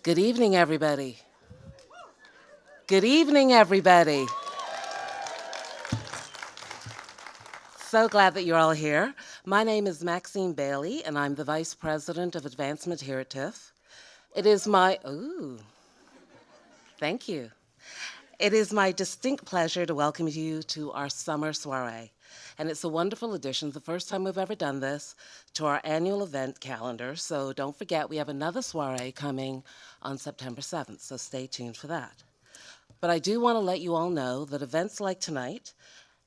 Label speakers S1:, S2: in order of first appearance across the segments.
S1: Good evening, everybody. Good evening, everybody. So glad that you're all here. My name is Maxine Bailey, and I'm the Vice President of Advancement here at TIFF. It is my, thank you. It is my distinct pleasure to welcome you to our summer soiree. And it's a wonderful addition, the first time we've ever done this, to our annual event calendar. So don't forget, we have another soiree coming on September 7th, so stay tuned for that. But I do want to let you all know that events like tonight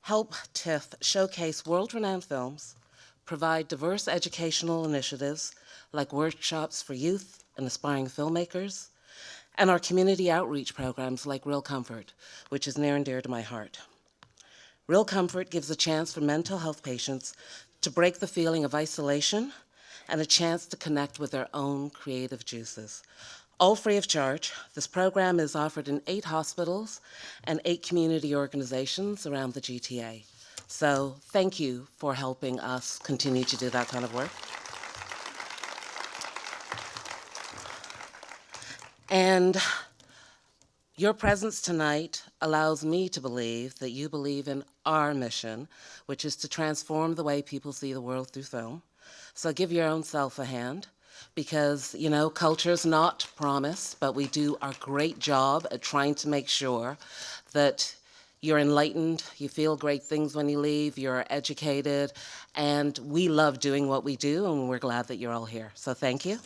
S1: help TIFF showcase world-renowned films, provide diverse educational initiatives like workshops for youth and aspiring filmmakers, and our community outreach programs like Real Comfort, which is near and dear to my heart. Real Comfort gives a chance for mental health patients to break the feeling of isolation and a chance to connect with their own creative juices. All free of charge, this program is offered in 8 hospitals and 8 community organizations around the GTA. So thank you for helping us continue to do that kind of work. And your presence tonight allows me to believe that you believe in our mission, which is to transform the way people see the world through film. So give your own self a hand, because, you know, culture's not promised, but we do our great job at trying to make sure that you're enlightened, you feel great things when you leave, you're educated, and we love doing what we do, and we're glad that you're all here. So thank you.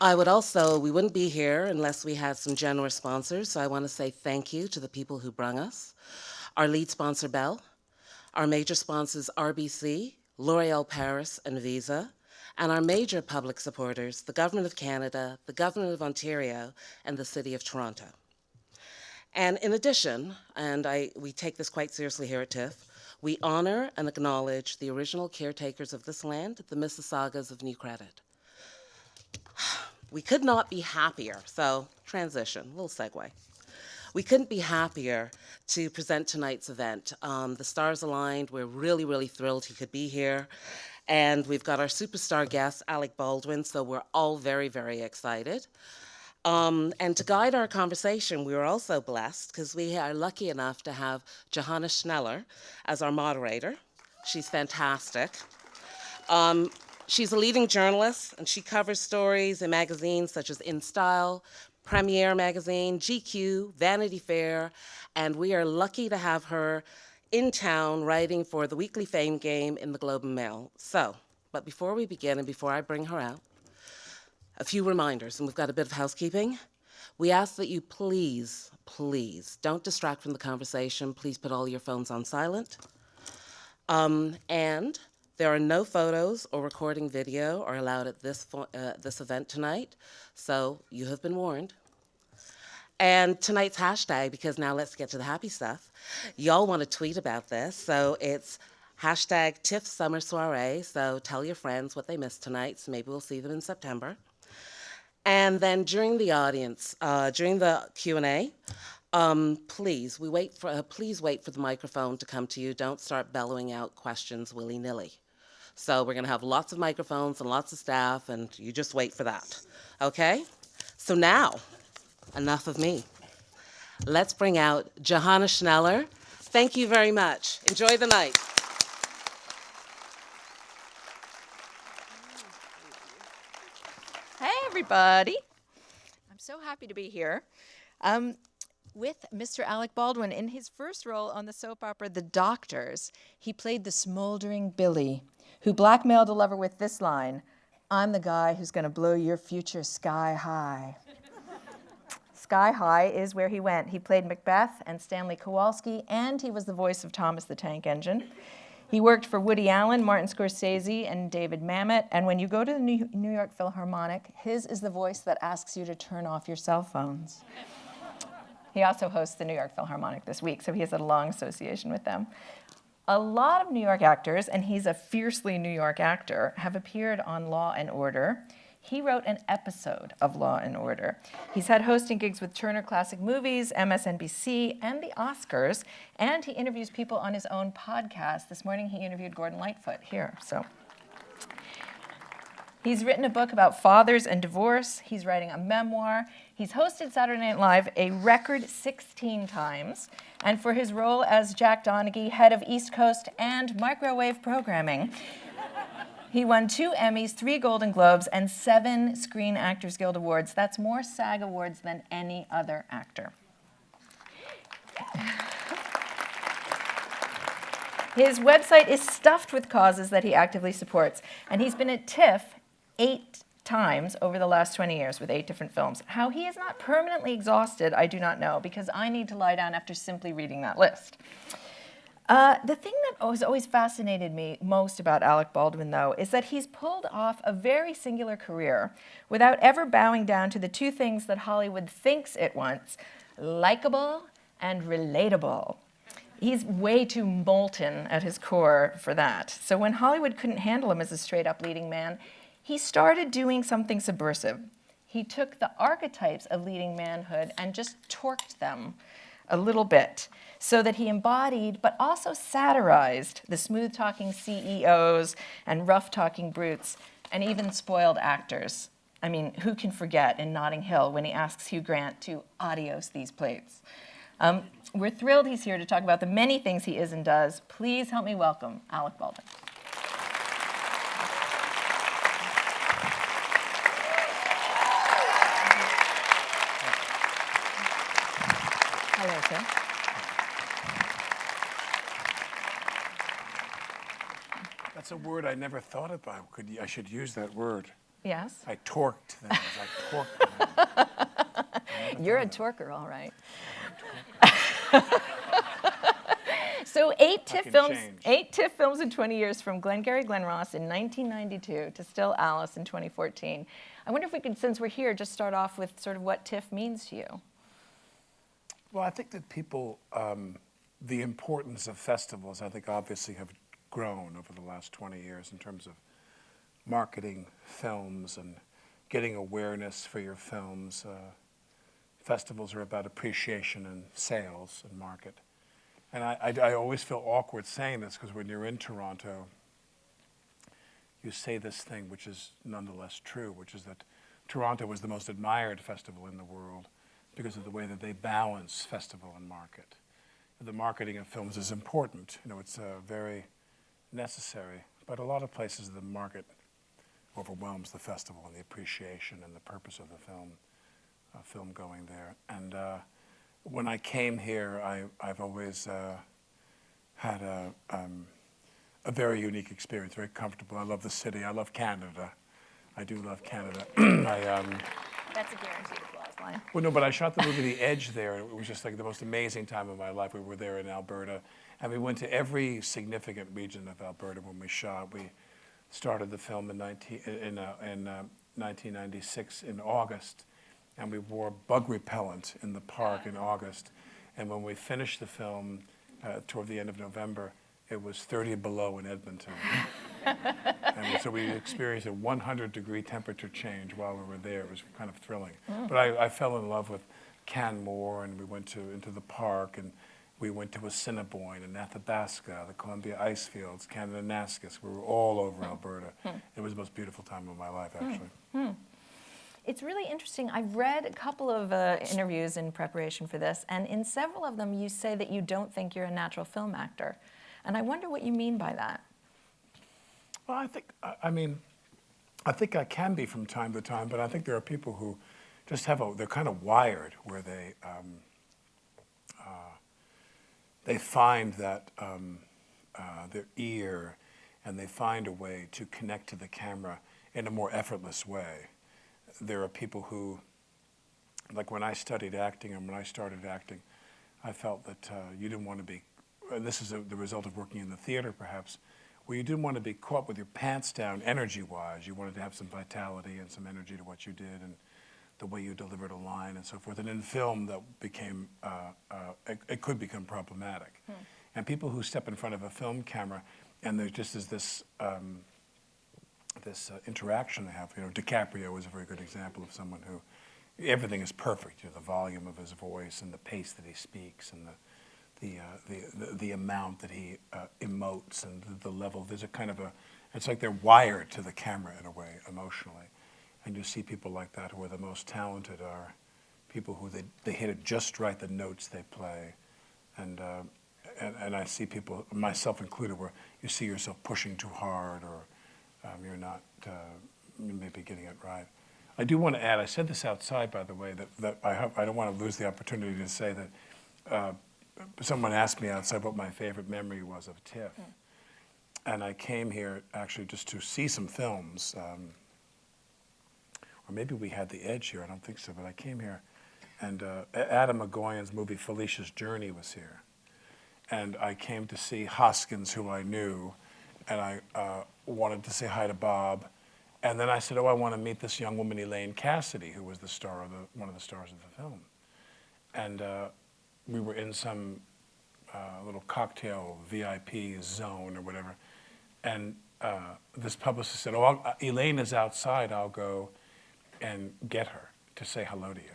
S1: We wouldn't be here unless we had some generous sponsors, so I want to say thank you to the people who brung us. Our lead sponsor, Bell. Our major sponsors, RBC, L'Oréal Paris, and Visa. And our major public supporters, the Government of Canada, the Government of Ontario, and the City of Toronto. And in addition, we take this quite seriously here at TIFF, we honor and acknowledge the original caretakers of this land, the Mississaugas of New Credit. We could not be happier, so transition, little segue. We couldn't be happier to present tonight's event. The stars aligned, we're really, really thrilled he could be here. And we've got our superstar guest, Alec Baldwin, so we're all very, very excited. And to guide our conversation, we were also blessed because we are lucky enough to have Johanna Schneller as our moderator. She's fantastic. She's a leading journalist, and she covers stories in magazines such as InStyle, Premiere Magazine, GQ, Vanity Fair, and we are lucky to have her in town writing for the weekly Fame Game in the Globe and Mail. But before we begin and before I bring her out, a few reminders, and we've got a bit of housekeeping. We ask that you please, please don't distract from the conversation. Please put all your phones on silent. And there are no photos or recording video are allowed at this event tonight, so you have been warned. And tonight's hashtag, because now let's get to the happy stuff. Y'all want to tweet about this, so it's hashtag TIFF Summer Soiree, so tell your friends what they missed tonight, so maybe we'll see them in September. And then during the audience, during the Q&A, please wait for the microphone to come to you. Don't start bellowing out questions willy-nilly. So we're going to have lots of microphones and lots of staff, and you just wait for that, okay? So now, enough of me. Let's bring out Johanna Schneller. Thank you very much. Enjoy the night.
S2: Hey, everybody. I'm so happy to be here with Mr. Alec Baldwin. In his first role on the soap opera The Doctors, he played the smoldering Billy, who blackmailed a lover with this line, "I'm the guy who's going to blow your future sky high." Sky high is where he went. He played Macbeth and Stanley Kowalski, and he was the voice of Thomas the Tank Engine. He worked for Woody Allen, Martin Scorsese, and David Mamet. And when you go to the New York Philharmonic, his is the voice that asks you to turn off your cell phones. He also hosts the New York Philharmonic this week, so he has a long association with them. A lot of New York actors, and he's a fiercely New York actor, have appeared on Law and Order. He wrote an episode of Law and Order. He's had hosting gigs with Turner Classic Movies, MSNBC, and the Oscars, and he interviews people on his own podcast. This morning he interviewed Gordon Lightfoot here. So He's written a book about fathers and divorce. He's writing a memoir. He's hosted Saturday Night Live a record 16 times. And for his role as Jack Donaghy, head of East Coast and microwave programming, he won 2 Emmys, 3 Golden Globes, and 7 Screen Actors Guild Awards. That's more SAG awards than any other actor. His website is stuffed with causes that he actively supports, and he's been at TIFF 8 times over the last 20 years with 8 different films. How he is not permanently exhausted, I do not know, because I need to lie down after simply reading that list. The thing that has always fascinated me most about Alec Baldwin, though, is that he's pulled off a very singular career without ever bowing down to the 2 things that Hollywood thinks it wants: likable and relatable. He's way too molten at his core for that. So when Hollywood couldn't handle him as a straight-up leading man, he started doing something subversive. He took the archetypes of leading manhood and just torqued them a little bit so that he embodied but also satirized the smooth-talking CEOs and rough-talking brutes and even spoiled actors. I mean, who can forget in Notting Hill when he asks Hugh Grant to adios these plates? We're thrilled he's here to talk about the many things he is and does. Please help me welcome Alec Baldwin. Hello, sir.
S3: That's a word I never thought about. I should use that word.
S2: Yes?
S3: I torqued things. I torqued them.
S2: You're a torquer, all right. So 8 TIFF films in 20 years, from Glengarry Glen Ross in 1992 to Still Alice in 2014. I wonder if we could, since we're here, just start off with sort of what TIFF means to you.
S3: Well, I think that people, the importance of festivals, I think obviously have grown over the last 20 years in terms of marketing films and getting awareness for your films. Festivals are about appreciation and sales and market. And I always feel awkward saying this because when you're in Toronto, you say this thing which is nonetheless true, which is that Toronto was the most admired festival in the world because of the way that they balance festival and market. The marketing of films is important. You know, it's very necessary, but a lot of places the market overwhelms the festival and the appreciation and the purpose of the film going there. And when I came here, I've always had a very unique experience, very comfortable. I love the city. I love Canada. I do love Canada.
S2: That's a guaranteed applause line.
S3: Well, no, but I shot the movie The Edge there. It was just like the most amazing time of my life. We were there in Alberta, and we went to every significant region of Alberta when we shot. We started the film in 1996 in August, and we wore bug repellent in the park in August. And when we finished the film toward the end of November, it was 30 below in Edmonton. And so we experienced a 100-degree temperature change while we were there. It was kind of thrilling. But I fell in love with Canmore, and we went into the park, and we went to Assiniboine and Athabasca, the Columbia Icefields, Kananaskis. We were all over Alberta. It was the most beautiful time of my life, actually.
S2: It's really interesting. I've read a couple of interviews in preparation for this, and in several of them you say that you don't think you're a natural film actor. And I wonder what you mean by that.
S3: Well, I think I can be from time to time, but I think there are people who just they're kind of wired where they find that their ear, and they find a way to connect to the camera in a more effortless way. There are people who, like when I studied acting and when I started acting, I felt that you didn't want to be, and this is the result of working in the theater perhaps, where you didn't want to be caught with your pants down energy-wise. You wanted to have some vitality and some energy to what you did and the way you delivered a line and so forth. And in film, that became, it could become problematic. And people who step in front of a film camera, and there just is this interaction they have. You know, DiCaprio is a very good example of someone who, everything is perfect. You know, the volume of his voice and the pace that he speaks and the amount that he emotes and the level. There's a kind of It's like they're wired to the camera in a way, emotionally. And you see people like that who are the most talented are people who they hit it just right, the notes they play. And I see people, myself included, where you see yourself pushing too hard or you're not maybe getting it right. I do want to add, I said this outside, by the way, that I don't want to lose the opportunity to say that someone asked me outside what my favorite memory was of TIFF. And I came here actually just to see some films. Or maybe we had The Edge here, I don't think so, but I came here. And Adam McGoyan's movie Felicia's Journey was here. And I came to see Hoskins, who I knew, and I wanted to say hi to Bob. And then I said, oh, I want to meet this young woman, Elaine Cassidy, who was the star of one of the stars of the film. And we were in some little cocktail VIP zone or whatever. And this publicist said, oh, Elaine is outside, I'll go and get her to say hello to you.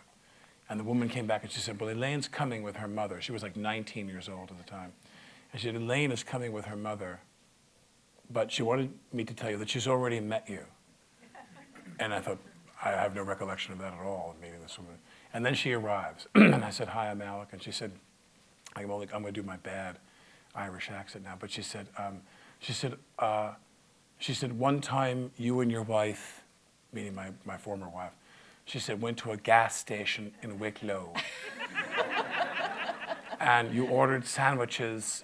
S3: And the woman came back and she said, well, Elaine's coming with her mother. She was like 19 years old at the time. And she said, Elaine is coming with her mother, but she wanted me to tell you that she's already met you. And I thought, I have no recollection of that at all, meeting this woman. And then she arrives, and I said, hi, I'm Alec. And she said, I'm going to do my bad Irish accent now. But she said, one time you and your wife, meaning my former wife, she said, went to a gas station in Wicklow. And you ordered sandwiches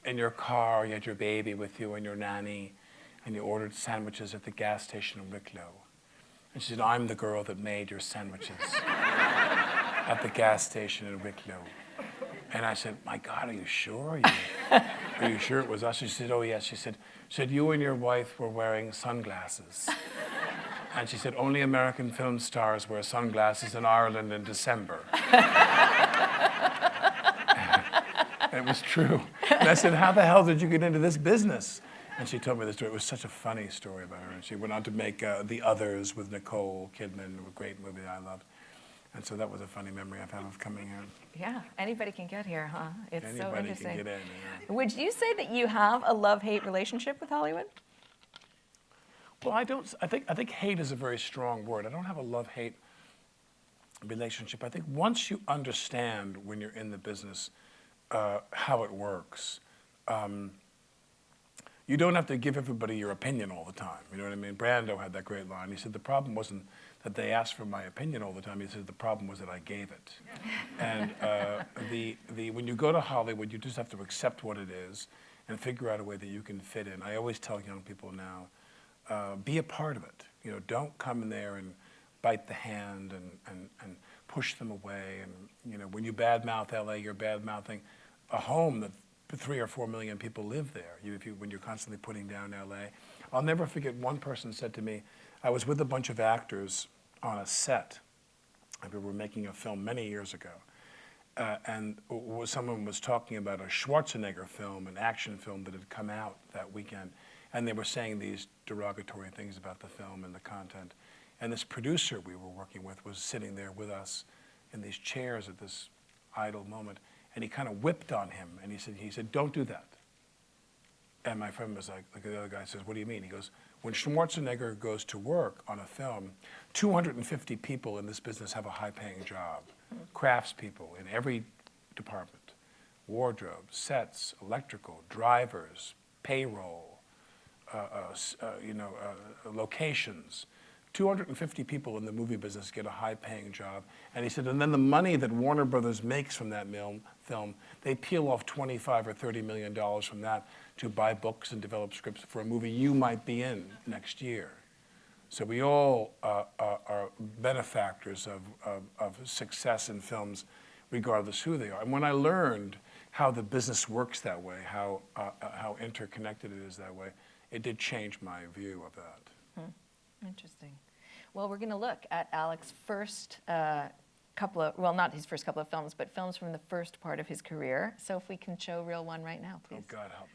S3: in your car, you had your baby with you and your nanny, and you ordered sandwiches at the gas station in Wicklow. And she said, I'm the girl that made your sandwiches at the gas station in Wicklow. And I said, my God, are you sure? Are you sure it was us? She said, oh, yes. She said, you and your wife were wearing sunglasses. And she said, only American film stars wear sunglasses in Ireland in December. And it was true. And I said, how the hell did you get into this business? And she told me the story. It was such a funny story about her. And she went on to make The Others with Nicole Kidman, a great movie I loved. And so that was a funny memory I've had of coming here.
S2: Yeah, anybody can get here, huh? It's
S3: Anybody
S2: so interesting.
S3: can get in. Yeah.
S2: Would you say that you have a love-hate relationship with Hollywood?
S3: Well, I don't. I think hate is a very strong word. I don't have a love-hate relationship. I think once you understand when you're in the business how it works, you don't have to give everybody your opinion all the time. You know what I mean? Brando had that great line. He said the problem wasn't that they asked for my opinion all the time. He said the problem was that I gave it. And when you go to Hollywood, you just have to accept what it is and figure out a way that you can fit in. I always tell young people now, be a part of it. You know, don't come in there and bite the hand and push them away. And you know, when you badmouth LA, you're badmouthing a home that 3 or 4 million people live there. When you're constantly putting down LA. I'll never forget, one person said to me, I was with a bunch of actors on a set. We were making a film many years ago. And someone was talking about a Schwarzenegger film, an action film that had come out that weekend. And they were saying these derogatory things about the film and the content. And this producer we were working with was sitting there with us in these chairs at this idle moment. And he kind of whipped on him. And he said, don't do that. And my friend was like, the other guy says, what do you mean? He goes, when Schwarzenegger goes to work on a film, 250 people in this business have a high-paying job. Craftspeople in every department. Wardrobe, sets, electrical, drivers, payroll, locations. 250 people in the movie business get a high-paying job. And he said, and then the money that Warner Brothers makes from that film, they peel off $25 or $30 million from that to buy books and develop scripts for a movie you might be in next year. So we all are benefactors of success in films, regardless who they are. And when I learned how the business works that way, how interconnected it is that way, it did change my view of that.
S2: Interesting. Well, we're going to look at Alec's first couple of, well, not his first couple of films, but films from the first part of his career. So if we can show reel one right now, please.
S3: Oh, God help me.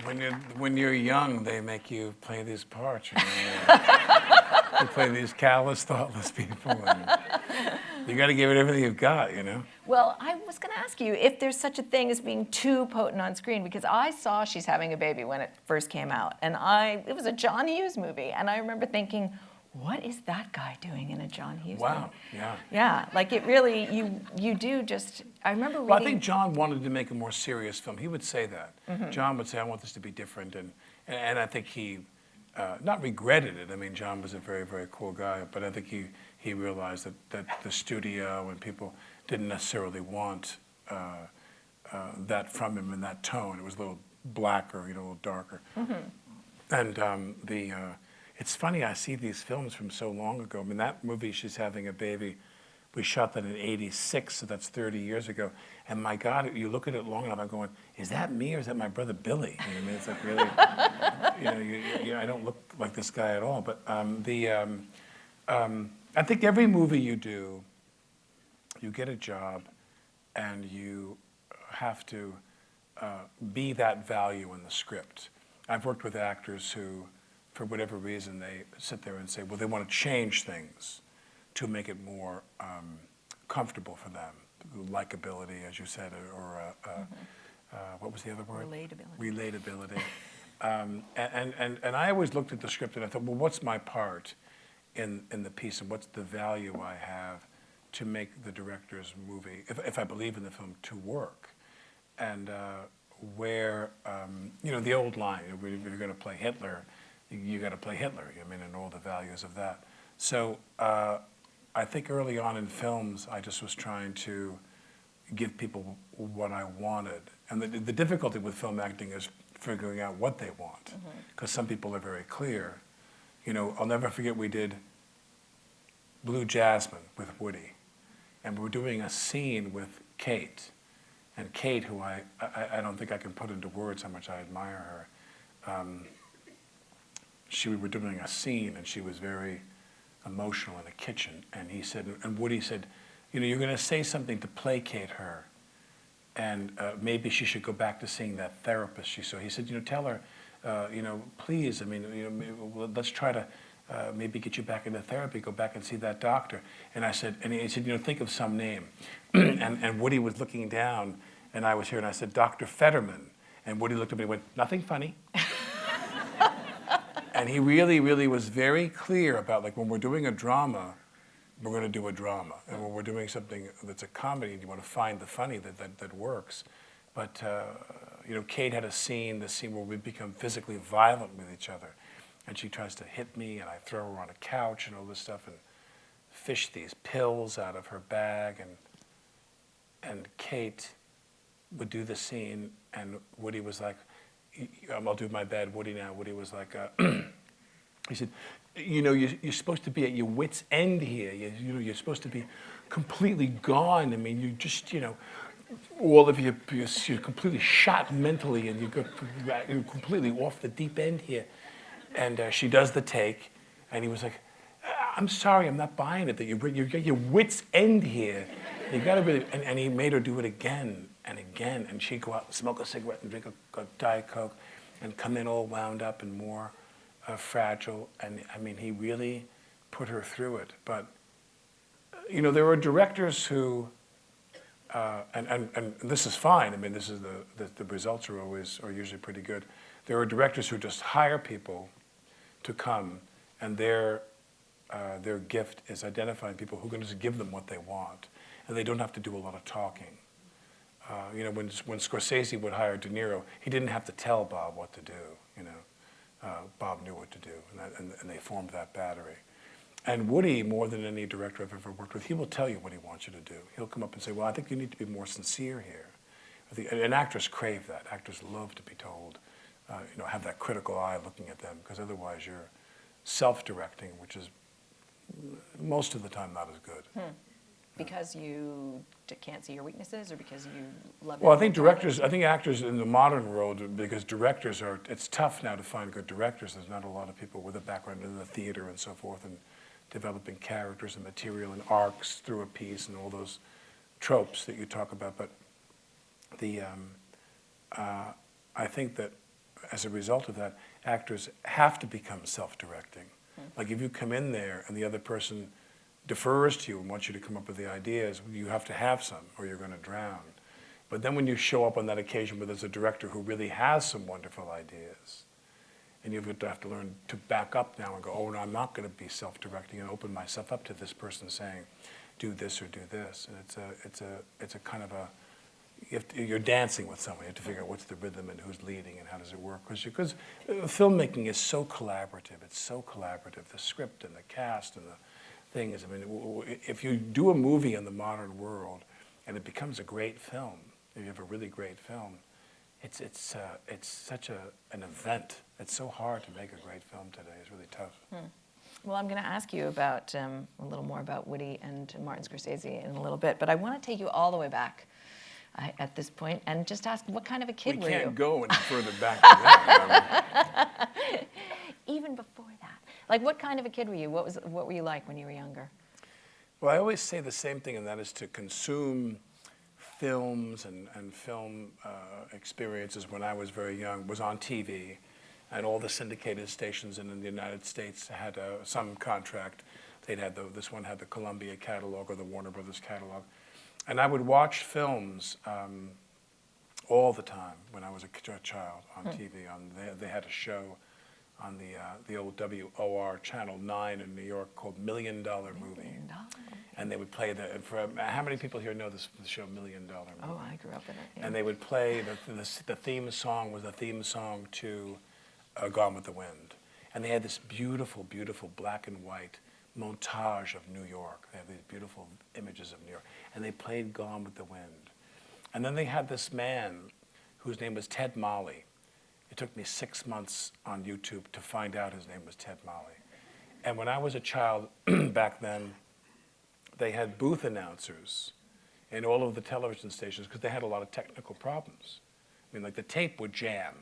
S3: When you're young, they make you play these parts. You know? You play these callous, thoughtless people, and you got to give it everything you've got, you know.
S2: Well, I was going to ask you if there's such a thing as being too potent on screen, because I saw She's Having a Baby when it first came out, and it was a John Hughes movie, and I remember thinking, what is that guy doing in a John Hughes movie?
S3: Wow, yeah.
S2: Yeah, like it really, you do just, I remember reading.
S3: Well, I think John wanted to make a more serious film. He would say that. John would say, I want this to be different, and I think he, not regretted it. I mean, John was a very, very cool guy, but I think he realized that the studio and people didn't necessarily want that from him in that tone. It was a little blacker, you know, a little darker. And it's funny, I see these films from so long ago. I mean, that movie, She's Having a Baby, we shot that in '86, so that's 30 years ago. And my God, you look at it long enough, I'm going, is that me or is that my brother Billy? You know what I mean? It's like really, I don't look like this guy at all. But I think every movie you do, you get a job and you have to be that value in the script. I've worked with actors who, for whatever reason, they sit there and say, well, they want to change things to make it more comfortable for them. Likability, as you said, or what was the other word?
S2: Relatability.
S3: Relatability. And I always looked at the script and I thought, well, what's my part in the piece and what's the value I have to make the director's movie, if I believe in the film, to work? And where, the old line, if you're going to play Hitler, you got to play Hitler, I mean, and all the values of that. So I think early on in films, I just was trying to give people what I wanted. And the difficulty with film acting is figuring out what they want, because some people are very clear. You know, I'll never forget we did Blue Jasmine with Woody, and we were doing a scene with Kate. And Kate, who I don't think I can put into words how much I admire her, we were doing a scene and she was very emotional in a kitchen. And he said, and Woody said, you know, you're going to say something to placate her, and maybe she should go back to seeing that therapist she saw. He said, you know, tell her, please, I mean, let's try to maybe get you back into therapy, go back and see that doctor. And I said, and he said, you know, think of some name. and Woody was looking down, and I was here, and I said, Dr. Fetterman. And Woody looked at me and went, nothing funny. And he really, really was very clear about, like, when we're doing a drama, we're going to do a drama. And when we're doing something that's a comedy, you want to find the funny that works. But, Kate had the scene where we become physically violent with each other. And she tries to hit me, and I throw her on a couch and all this stuff, and fish these pills out of her bag. And Kate would do the scene, and Woody was like, I'll do my bad Woody now. Woody was like, he said, you know, you're supposed to be at your wit's end here. You're supposed to be completely gone. I mean, you just, all of you're completely shot mentally, and you're completely off the deep end here. And she does the take, and he was like, I'm sorry, I'm not buying it, that you're at your wit's end here. You gotta really, and he made her do it again and again, and she'd go out and smoke a cigarette and drink a Diet Coke and come in all wound up and more fragile. And I mean, he really put her through it. But, there are directors who, and this is fine. I mean, this is the results are usually pretty good. There are directors who just hire people to come, and their gift is identifying people who can just give them what they want, and they don't have to do a lot of talking. When Scorsese would hire De Niro, he didn't have to tell Bob what to do. Bob knew what to do, and they formed that battery. And Woody, more than any director I've ever worked with, he will tell you what he wants you to do. He'll come up and say, well, I think you need to be more sincere here. And actors crave that. Actors love to be told, have that critical eye looking at them, because otherwise you're self-directing, which is most of the time not as good.
S2: Because you can't see your weaknesses, or because you love it?
S3: Well, I think actors in the modern world, because directors it's tough now to find good directors. There's not a lot of people with a background in the theater and so forth, and developing characters and material and arcs through a piece and all those tropes that you talk about. But I think that as a result of that, actors have to become self-directing. Like if you come in there and the other person defers to you and wants you to come up with the ideas, you have to have some or you're going to drown. But then when you show up on that occasion where there's a director who really has some wonderful ideas, and you have to learn to back up now and go, oh, no, I'm not going to be self-directing and open myself up to this person saying, do this or do this. And it's a kind of a, you're dancing with someone. You have to figure out what's the rhythm and who's leading and how does it work. Because filmmaking is so collaborative. It's so collaborative. The script and the cast and the thing is, I mean, if you do a movie in the modern world and it becomes a great film, if you have a really great film, it's such an event. It's so hard to make a great film today. It's really tough.
S2: Well, I'm going to ask you about a little more about Woody and Martin Scorsese in a little bit, but I want to take you all the way back at this point and just ask, what kind of a kid were you?
S3: We can't go any further back than that.
S2: Even before that, like, what kind of a kid were you? What were you like when you were younger?
S3: Well, I always say the same thing, and that is to consume films and film experiences when I was very young was on TV. And all the syndicated stations in the United States had some contract. They'd had this one had the Columbia catalog or the Warner Brothers catalog. And I would watch films all the time when I was a child on TV. They had a show on the old WOR Channel 9 in New York called $1 Million Movie. And they would play how many people here know the show $1 Million Movie?
S2: Oh, I grew up in it. Yeah.
S3: And they would play, the theme song was the theme song to Gone with the Wind. And they had this beautiful, beautiful black and white montage of New York. They have these beautiful images of New York. And they played Gone with the Wind. And then they had this man whose name was Ted Molly. It took me 6 months on YouTube to find out his name was Ted Molly. And when I was a child back then, they had booth announcers in all of the television stations because they had a lot of technical problems. I mean, like the tape would jam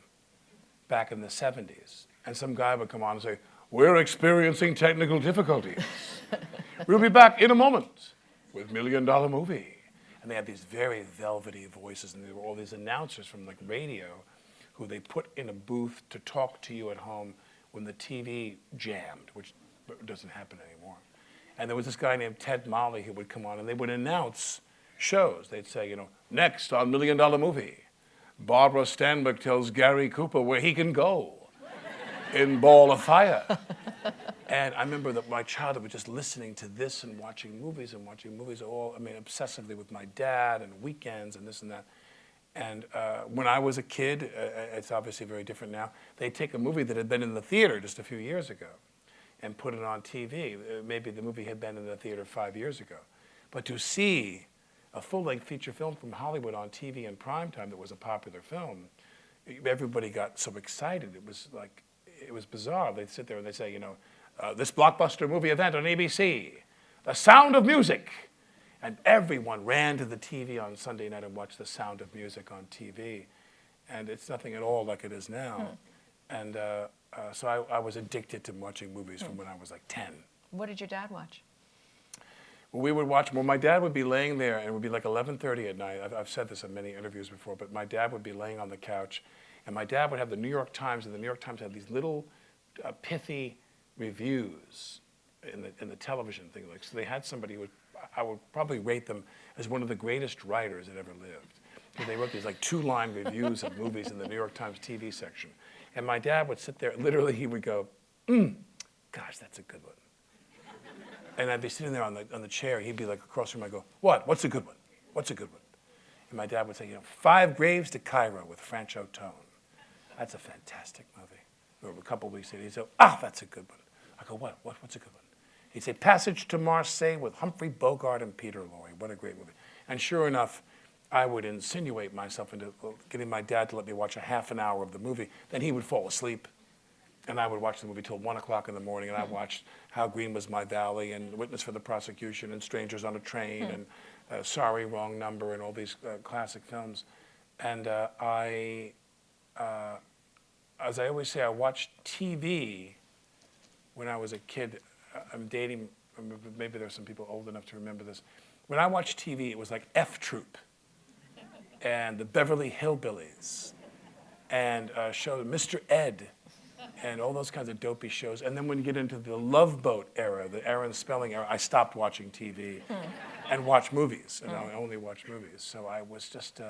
S3: back in the 70s. And some guy would come on and say, "We're experiencing technical difficulties. We'll be back in a moment with $1 Million Movie." And they had these very velvety voices, and there were all these announcers from like radio who they put in a booth to talk to you at home when the TV jammed, which doesn't happen anymore. And there was this guy named Ted Molly who would come on, and they would announce shows. They'd say, next on $1 Million Movie, Barbara Stanwyck tells Gary Cooper where he can go in Ball of Fire. And I remember that my childhood was just listening to this and watching movies obsessively with my dad and weekends and this and that. And when I was a kid, it's obviously very different now, they'd take a movie that had been in the theater just a few years ago and put it on TV. Maybe the movie had been in the theater 5 years ago. But to see a full-length feature film from Hollywood on TV in primetime that was a popular film, everybody got so excited. It was bizarre. They'd sit there and they'd say, this blockbuster movie event on ABC, The Sound of Music. And everyone ran to the TV on Sunday night and watched The Sound of Music on TV. And it's nothing at all like it is now. And so I was addicted to watching movies from when I was like 10.
S2: What did your dad watch?
S3: Well, we would watch, my dad would be laying there, and it would be like 11:30 at night. I've said this in many interviews before, but my dad would be laying on the couch, and my dad would have the New York Times, and the New York Times had these little pithy reviews in the television thing. So they had somebody who I would probably rate them as one of the greatest writers that ever lived. Because they wrote these like 2-line reviews of movies in the New York Times TV section. And my dad would sit there, literally he would go, gosh, that's a good one. And I'd be sitting there on the chair, he'd be like across from me, I'd go, what? What's a good one? What's a good one? And my dad would say, 5 Graves to Cairo with Francho Tone. That's a fantastic movie. Or a couple of weeks later, he'd say, that's a good one. I go, what's a good one? He'd say, Passage to Marseille with Humphrey Bogart and Peter Lorre. What a great movie. And sure enough, I would insinuate myself into getting my dad to let me watch a half an hour of the movie. Then he would fall asleep. And I would watch the movie till 1 o'clock in the morning. And I watched How Green Was My Valley and Witness for the Prosecution and Strangers on a Train and Sorry, Wrong Number and all these classic films. And as I always say, I watched TV when I was a kid. I'm dating, maybe there's some people old enough to remember this. When I watched TV, it was like F Troop and the Beverly Hillbillies and shows Mr. Ed and all those kinds of dopey shows. And then when you get into the Love Boat era, the Aaron Spelling era, I stopped watching TV and watched movies, and I only watched movies. So I was just,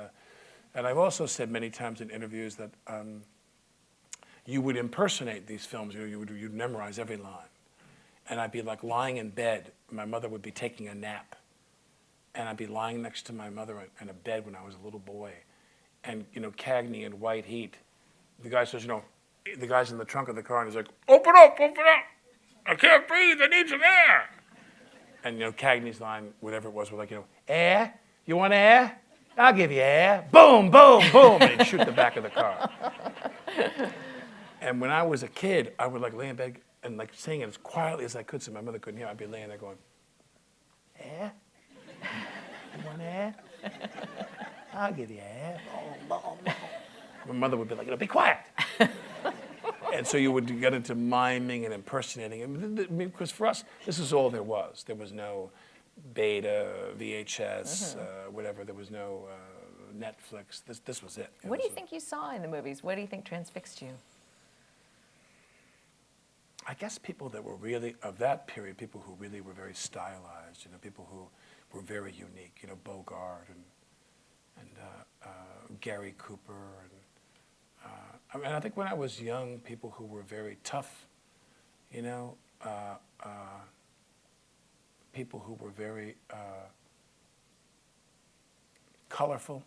S3: and I've also said many times in interviews that you would impersonate these films, you'd memorize every line. And I'd be like lying in bed, my mother would be taking a nap, and I'd be lying next to my mother in a bed when I was a little boy. And, Cagney in White Heat, the guy says, the guy's in the trunk of the car, and he's like, open up, I can't breathe, I need some air. And, Cagney's line, whatever it was like, air? You want air? I'll give you air. Boom, boom, boom, and he'd shoot the back of the car. And when I was a kid, I would lay in bed and sing it as quietly as I could so my mother couldn't hear. I'd be laying there going, air? You want air? I'll give you air. Boom, boom, boom. My mother would be like, be quiet. And so you would get into miming and impersonating. Because for us, this is all there was. There was no Beta, VHS, whatever. There was no Netflix. This was it.
S2: What do you think you saw in the movies? What do you think transfixed you?
S3: I guess people that were really, of that period, people who really were very stylized, people who were very unique, Bogart and Gary Cooper. And I think when I was young, people who were very tough, people who were very colorful,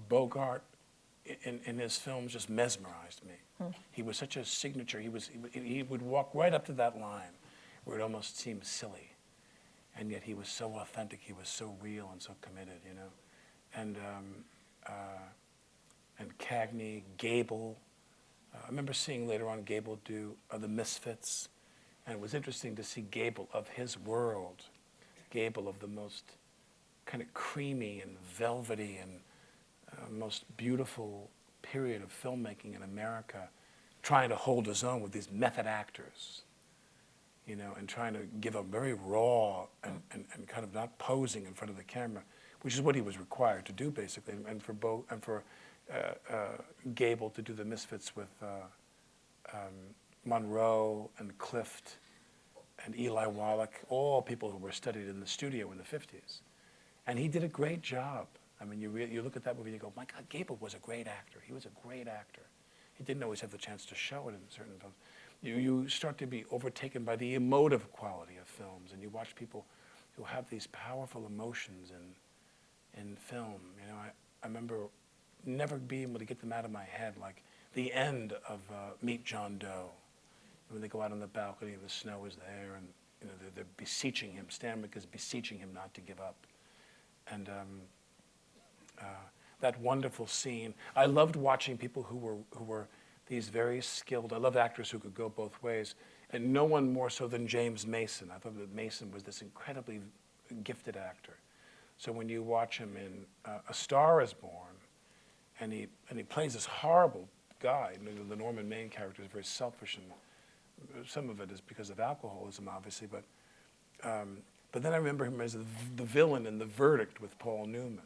S3: Bogart in his films just mesmerized me. He was such a signature. He would walk right up to that line where it almost seemed silly, and yet he was so authentic. He was so real and so committed, And Cagney, Gable. I remember seeing later on Gable do The Misfits, and it was interesting to see Gable of his world, Gable of the most kind of creamy and velvety and most beautiful period of filmmaking in America, trying to hold his own with these method actors, and trying to give a very raw and kind of not posing in front of the camera, which is what he was required to do basically, and for Gable to do The Misfits with Monroe and Clift and Eli Wallach, all people who were studied in the studio in the 50s. And he did a great job. I mean, you look at that movie and you go, my God, Gable was a great actor. He was a great actor. He didn't always have the chance to show it in certain films. You start to be overtaken by the emotive quality of films, and you watch people who have these powerful emotions in film. I remember never being able to get them out of my head, like the end of Meet John Doe. When they go out on the balcony and the snow is there, and they're beseeching him, Stanwyck is beseeching him not to give up. And that wonderful scene. I loved watching people who were these very skilled. I love actors who could go both ways, and no one more so than James Mason. I thought that Mason was this incredibly gifted actor. So when you watch him in A Star Is Born, and he plays this horrible guy. The Norman Maine character is very selfish, and some of it is because of alcoholism, obviously. But then I remember him as the villain in The Verdict with Paul Newman.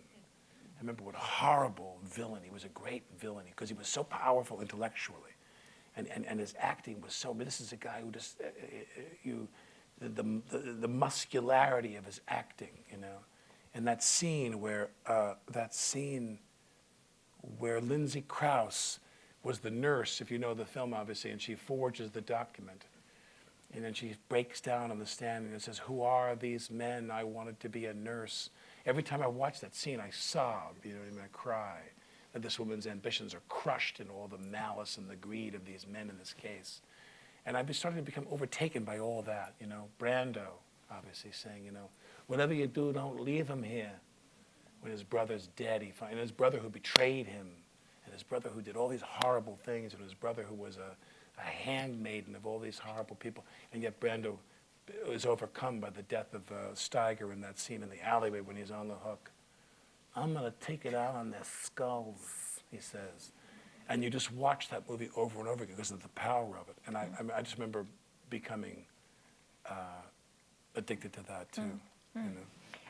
S3: I remember what a horrible villain. He was a great villain because he was so powerful intellectually, and his acting was so. But this is a guy who just the muscularity of his acting, and that scene where Lindsay Krause was the nurse, if you know the film, obviously, and she forges the document. And then she breaks down on the stand and says, "Who are these men? I wanted to be a nurse." Every time I watch that scene, I sob, I cry. That this woman's ambitions are crushed in all the malice and the greed of these men in this case. And I've been starting to become overtaken by all that, Brando, obviously, saying, whatever you do, don't leave him here. When his brother's dead, and his brother who betrayed him, and his brother who did all these horrible things, and his brother who was a handmaiden of all these horrible people, and yet Brando is overcome by the death of Steiger in that scene in the alleyway when he's on the hook. "I'm going to take it out on their skulls," he says. And you just watch that movie over and over again because of the power of it. And I just remember becoming addicted to that too.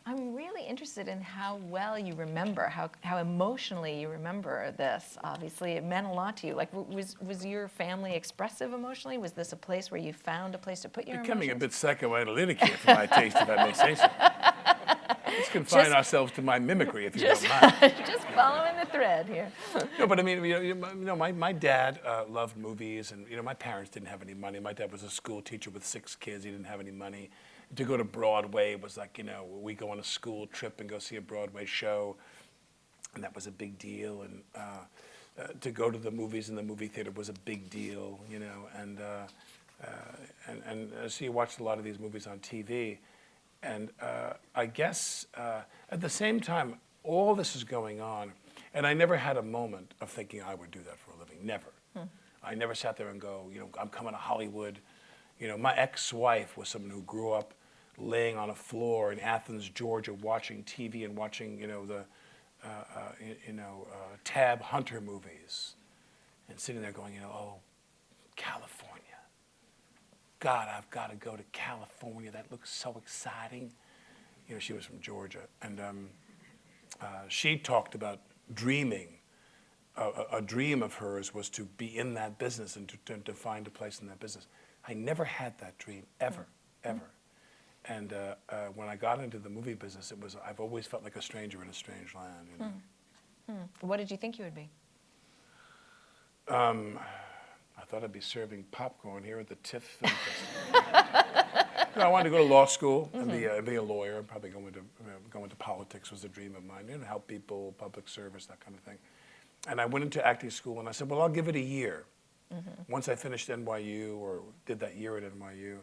S2: I'm really interested in how well you remember, how emotionally you remember this. Obviously, it meant a lot to you. Like, was your family expressive emotionally? Was this a place where you found a place to put your
S3: Becoming
S2: emotions?
S3: a bit psychoanalytic here for my taste, if I may say so. Let's confine ourselves to my mimicry, if you don't mind.
S2: Just following the thread here.
S3: No, but I mean, my dad loved movies, and my parents didn't have any money. My dad was a school teacher with 6 kids. He didn't have any money. To go to Broadway was like, we go on a school trip and go see a Broadway show, and that was a big deal. And to go to the movies in the movie theater was a big deal, And so you watched a lot of these movies on TV. And I guess at the same time, all this is going on, and I never had a moment of thinking I would do that for a living. Never. I never sat there and go, I'm coming to Hollywood. My ex-wife was someone who grew up laying on a floor in Athens, Georgia, watching TV and watching, the Tab Hunter movies, and sitting there going, oh, California. God, I've got to go to California. That looks so exciting. She was from Georgia, and she talked about dreaming. A dream of hers was to be in that business and to find a place in that business. I never had that dream, ever. And when I got into the movie business, I've always felt like a stranger in a strange land.
S2: What did you think you would be?
S3: I thought I'd be serving popcorn here at the TIFF Film Festival. I wanted to go to law school and be a lawyer. Probably go into politics was a dream of mine. Help people, public service, that kind of thing. And I went into acting school, and I said, well, I'll give it a year. Once I finished NYU or did that year at NYU,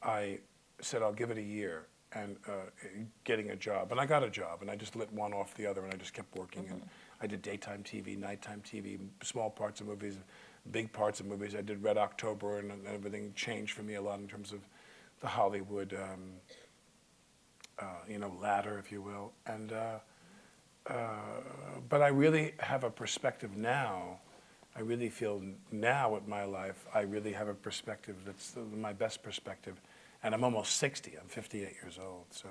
S3: I said, I'll give it a year and getting a job. And I got a job, and I just lit one off the other, and I just kept working. And I did daytime TV, nighttime TV, small parts of movies, big parts of movies. I did Red October, and everything changed for me a lot in terms of the Hollywood, ladder, if you will. And but I really have a perspective now. I really feel now at my life, I really have a perspective that's my best perspective. And I'm almost 60. I'm 58 years old. So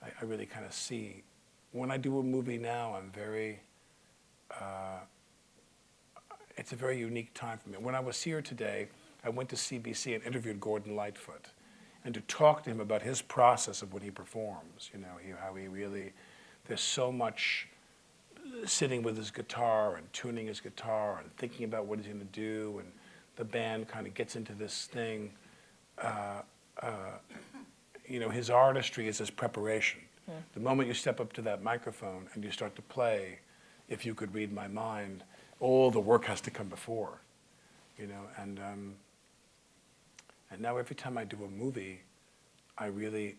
S3: I really kind of see. When I do a movie now, I'm very, it's a very unique time for me. When I was here today, I went to CBC and interviewed Gordon Lightfoot. And to talk to him about his process of when he performs, how he really, there's so much sitting with his guitar and tuning his guitar and thinking about what he's going to do, and the band kind of gets into this thing. His artistry is his preparation. The moment you step up to that microphone and you start to play, if you could read my mind, all the work has to come before, and now every time I do a movie, I really,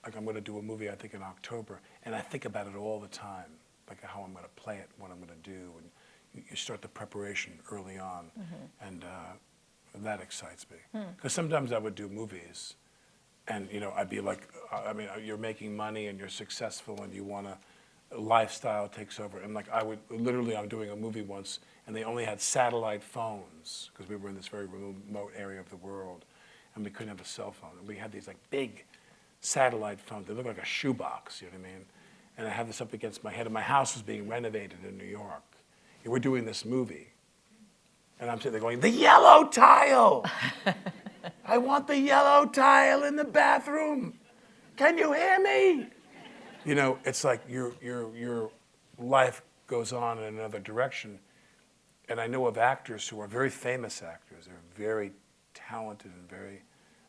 S3: like I'm going to do a movie, I think in October, and I think about it all the time, like how I'm going to play it, what I'm going to do, and you start the preparation early on, and that excites me. Because sometimes I would do movies, and I'd be like, you're making money and you're successful and you want to, lifestyle takes over, and like I'm doing a movie once, and they only had satellite phones because we were in this very remote area of the world, and we couldn't have a cell phone, and we had these like big satellite phones. They looked like a shoebox, you know what I mean? And I had this up against my head, and my house was being renovated in New York. And we're doing this movie. And I'm sitting there going, the yellow tile! I want the yellow tile in the bathroom. Can you hear me? It's like your life goes on in another direction. And I know of actors who are very famous actors. They're very talented and very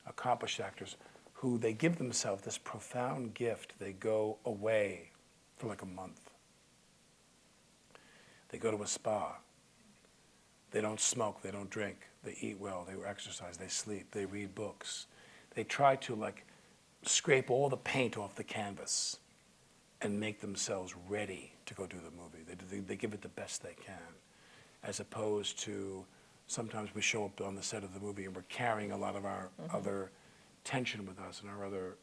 S3: accomplished actors who they give themselves this profound gift. They go away for like a month. They go to a spa. They don't smoke, they don't drink, they eat well, they exercise, they sleep, they read books. They try to scrape all the paint off the canvas and make themselves ready to go do the movie. They give it the best they can, as opposed to sometimes we show up on the set of the movie and we're carrying a lot of our other tension with us and our other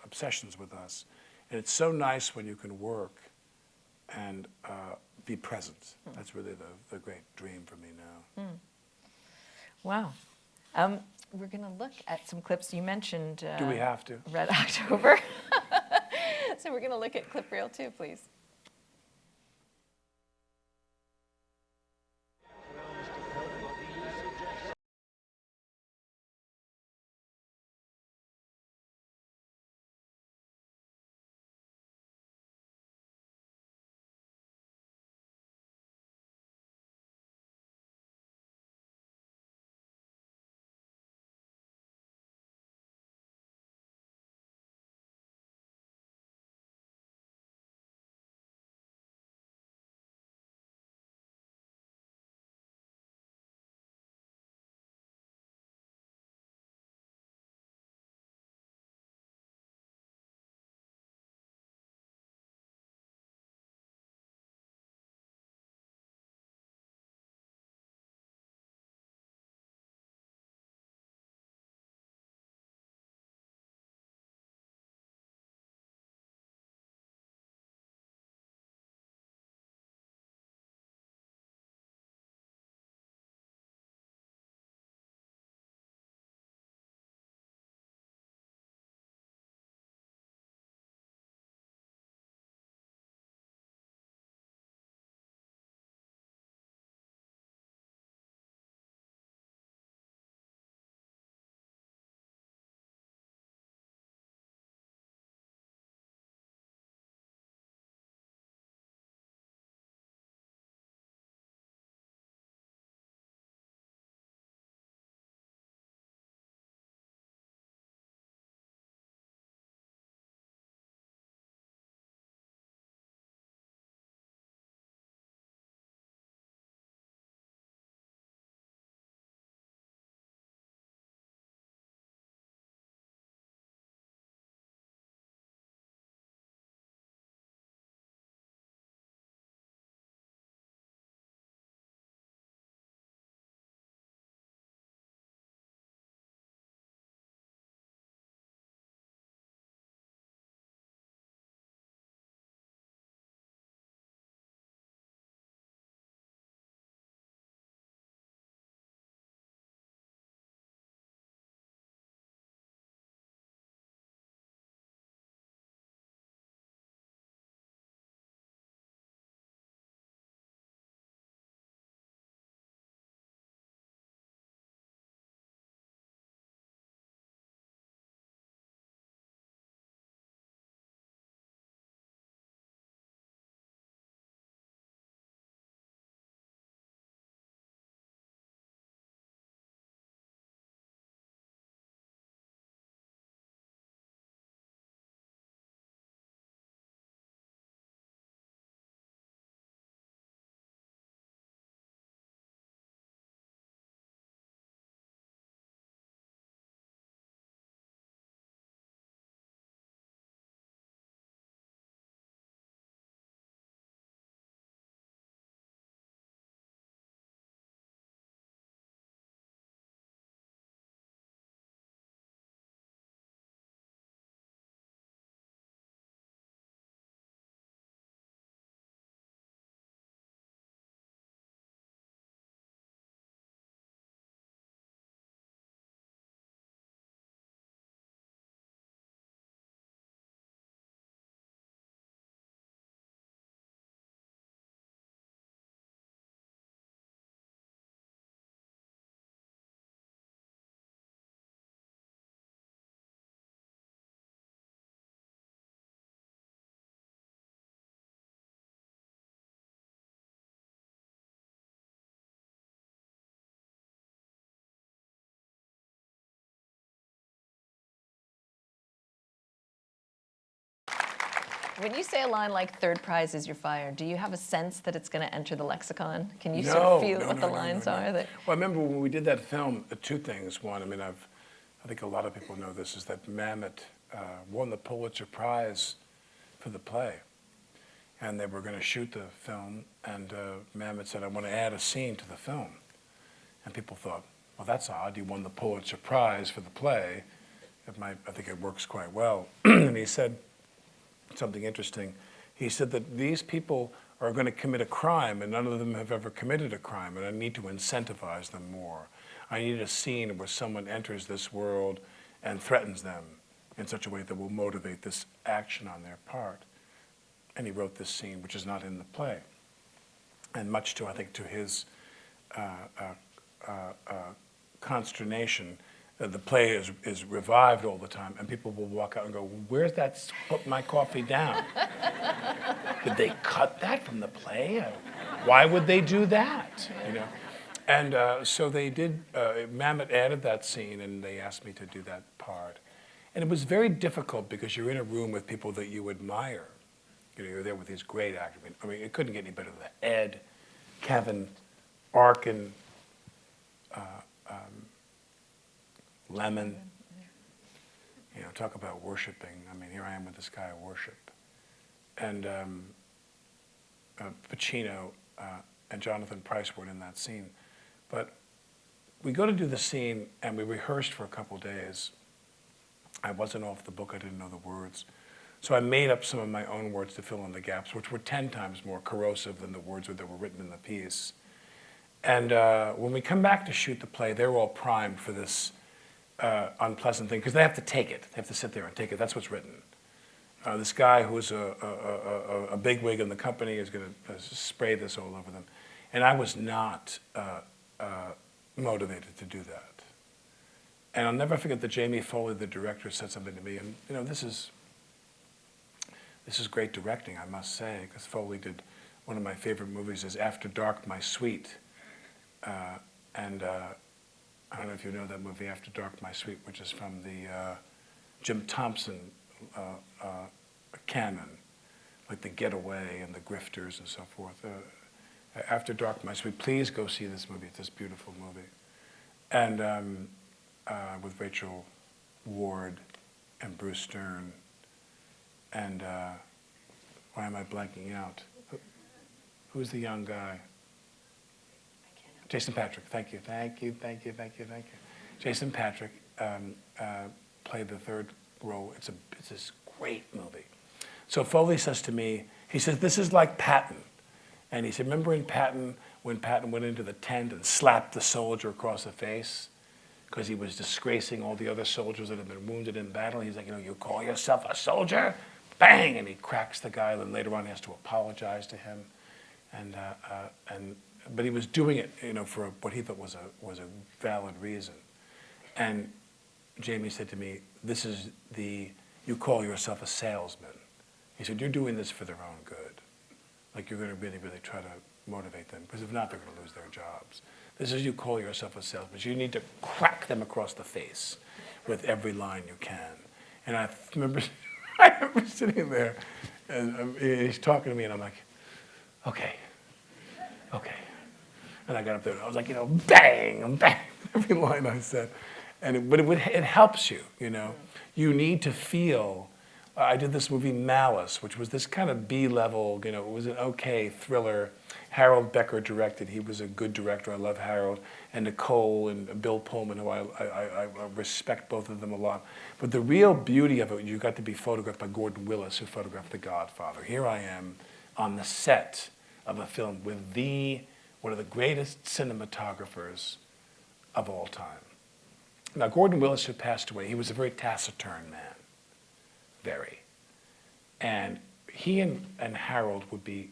S3: obsessions with us. And it's so nice when you can work and be present. That's really the great dream for me now.
S2: Wow. We're going to look at some clips. You mentioned
S3: Do we have to?
S2: Red October. So we're going to look at clip reel 2, please. When you say a line like "third prize is you're fired," do you have a sense that it's going to enter the lexicon? Can you sort of feel what the lines are? That...
S3: Well, I remember when we did that film, two things. One, I mean, I think a lot of people know this, is that Mamet won the Pulitzer Prize for the play. And they were going to shoot the film, and Mamet said, I want to add a scene to the film. And people thought, well, that's odd. You won the Pulitzer Prize for the play. I think it works quite well. And he said something interesting. He said that these people are going to commit a crime, and none of them have ever committed a crime, and I need to incentivize them more. I need a scene where someone enters this world and threatens them in such a way that will motivate this action on their part. And he wrote this scene, which is not in the play. And much to, I think, to his consternation, the play is revived all the time, and people will walk out and go, "Where's that? Put my coffee down." Did they cut that from the play? Why would they do that? You know, and so they did. Mamet added that scene, and they asked me to do that part, and it was very difficult because you're in a room with people that you admire. You know, you're there with these great actors. I mean, it couldn't get any better than that. Ed, Kevin, Arkin, Lemon. You know, talk about worshiping. I mean, here I am with this guy I worship. And Pacino and Jonathan Pryce were in that scene. But we go to do the scene, and we rehearsed for a couple days. I wasn't off the book. I didn't know the words. So I made up some of my own words to fill in the gaps, which were 10 times more corrosive than the words that were written in the piece. And when we come back to shoot the play, they're all primed for this unpleasant thing, because they have to take it. They have to sit there and take it. That's what's written. This guy who's a bigwig in the company is going to spray this all over them. And I was not motivated to do that. And I'll never forget that Jamie Foley, the director, said something to me. And, you know, this is great directing, I must say, because Foley did one of my favorite movies is After Dark, My Sweet. I don't know if you know that movie, After Dark, My Sweet, which is from the Jim Thompson canon, like The Getaway and The Grifters and so forth. After Dark, My Sweet, please go see this movie. It's this beautiful movie. And with Rachel Ward and Bruce Stern. And why am I blanking out? Who's the young guy? Jason Patric. Thank you. Jason Patric played the third role. It's this great movie. So Foley says to me, he says, "This is like Patton." And he said, "Remember in Patton, when Patton went into the tent and slapped the soldier across the face because he was disgracing all the other soldiers that had been wounded in battle? He's like, you know, you call yourself a soldier? Bang!" And he cracks the guy. Then later on, he has to apologize to him. But he was doing it, you know, for what he thought was a valid reason. And Jamie said to me, "This is you call yourself a salesman." He said, "You're doing this for their own good. Like, you're going to really, really try to motivate them, because if not, they're going to lose their jobs. This is you call yourself a salesman. You need to crack them across the face with every line you can." And I remember sitting there, and he's talking to me, and I'm like, okay. And I got up there, and I was like, you know, bang, every line I said. But it helps you, you know. You need to feel. I did this movie Malice, which was this kind of B-level, you know, it was an okay thriller. Harold Becker directed. He was a good director. I love Harold. And Nicole and Bill Pullman, who I respect both of them a lot. But the real beauty of it, you got to be photographed by Gordon Willis, who photographed The Godfather. Here I am on the set of a film with one of the greatest cinematographers of all time. Now, Gordon Willis, who passed away, he was a very taciturn man. Very. And he and Harold would be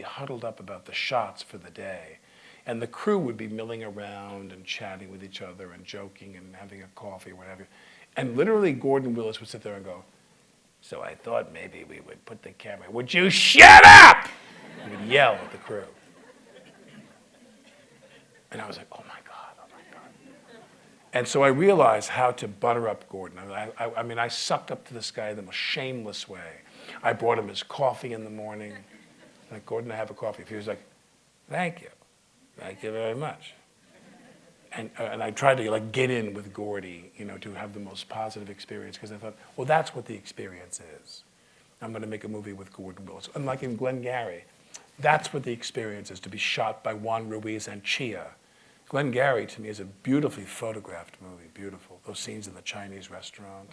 S3: huddled up about the shots for the day. And the crew would be milling around and chatting with each other and joking and having a coffee or whatever. And literally Gordon Willis would sit there and go, "So I thought maybe we would put the camera, would you shut up?" He would yell at the crew. And I was like, oh my God. And so I realized how to butter up Gordon. I mean, I sucked up to this guy in the most shameless way. I brought him his coffee in the morning. Like, "Gordon, I have a coffee." He was like, "Thank you very much." And I tried to like get in with Gordy, you know, to have the most positive experience, because I thought, well, that's what the experience is. I'm going to make a movie with Gordon Willis. Unlike in Glengarry, that's what the experience is, to be shot by Juan Ruiz and Chia. Glengarry, to me, is a beautifully photographed movie, beautiful. Those scenes in the Chinese restaurant.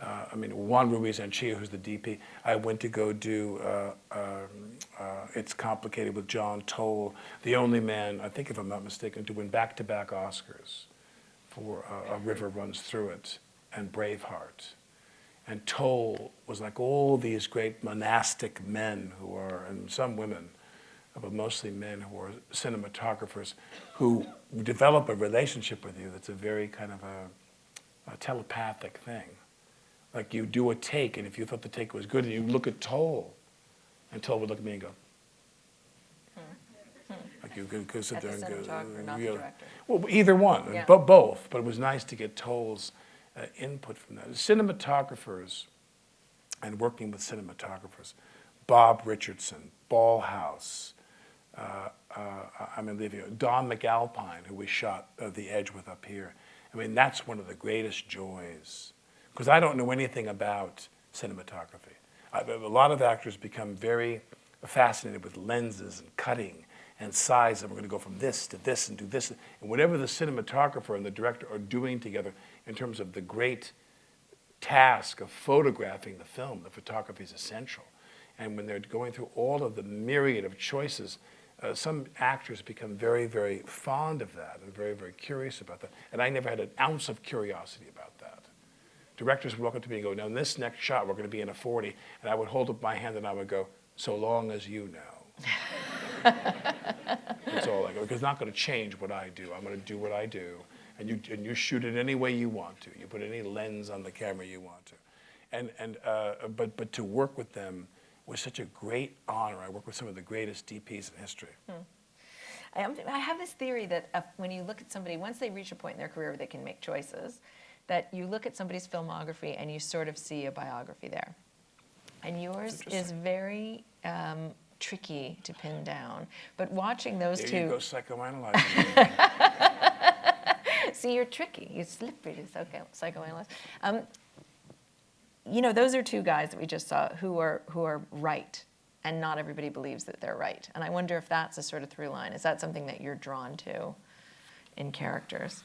S3: I mean, Juan Ruiz and Chia, who's the DP. I went to go do It's Complicated with John Toll, the only man, I think if I'm not mistaken, to win back-to-back Oscars for A River Runs Through It. and Braveheart. And Toll was like all these great monastic men who are, and some women, but mostly men who are cinematographers who develop a relationship with you that's a very kind of a telepathic thing. Like you do a take, and if you thought the take was good, and you look at Toll, and Toll would look at me and go, like you could sit there and go,
S2: cinematographer, not the director.
S3: Well, either one,
S2: Yeah.
S3: but both. But it was nice to get Toll's input from that. Cinematographers and working with cinematographers, Bob Richardson, Ballhouse, Don McAlpine, who we shot The Edge with up here. I mean, that's one of the greatest joys, because I don't know anything about cinematography. A lot of actors become very fascinated with lenses and cutting and size, and we're going to go from this to this and do this. And whatever the cinematographer and the director are doing together in terms of the great task of photographing the film, the photography is essential. And when they're going through all of the myriad of choices, some actors become very, very fond of that and very, very curious about that. And I never had an ounce of curiosity about that. Directors would walk up to me and go, now in this next shot, we're going to be in a 40. And I would hold up my hand and I would go, so long as you know. That's all I go, because it's not going to change what I do. I'm going to do what I do. And you shoot it any way you want to. You put any lens on the camera you want to. But to work with them was such a great honor. I work with some of the greatest DPs in history.
S2: I have this theory that when you look at somebody, once they reach a point in their career where they can make choices, that you look at somebody's filmography and you sort of see a biography there. And yours is very tricky to pin down. But watching those two...
S3: There you go psychoanalyzing.
S2: See, you're tricky. You're slippery to psychoanalyze. You know, those are two guys that we just saw who are right, and not everybody believes that they're right. And I wonder if that's a sort of through line. Is that something that you're drawn to in characters?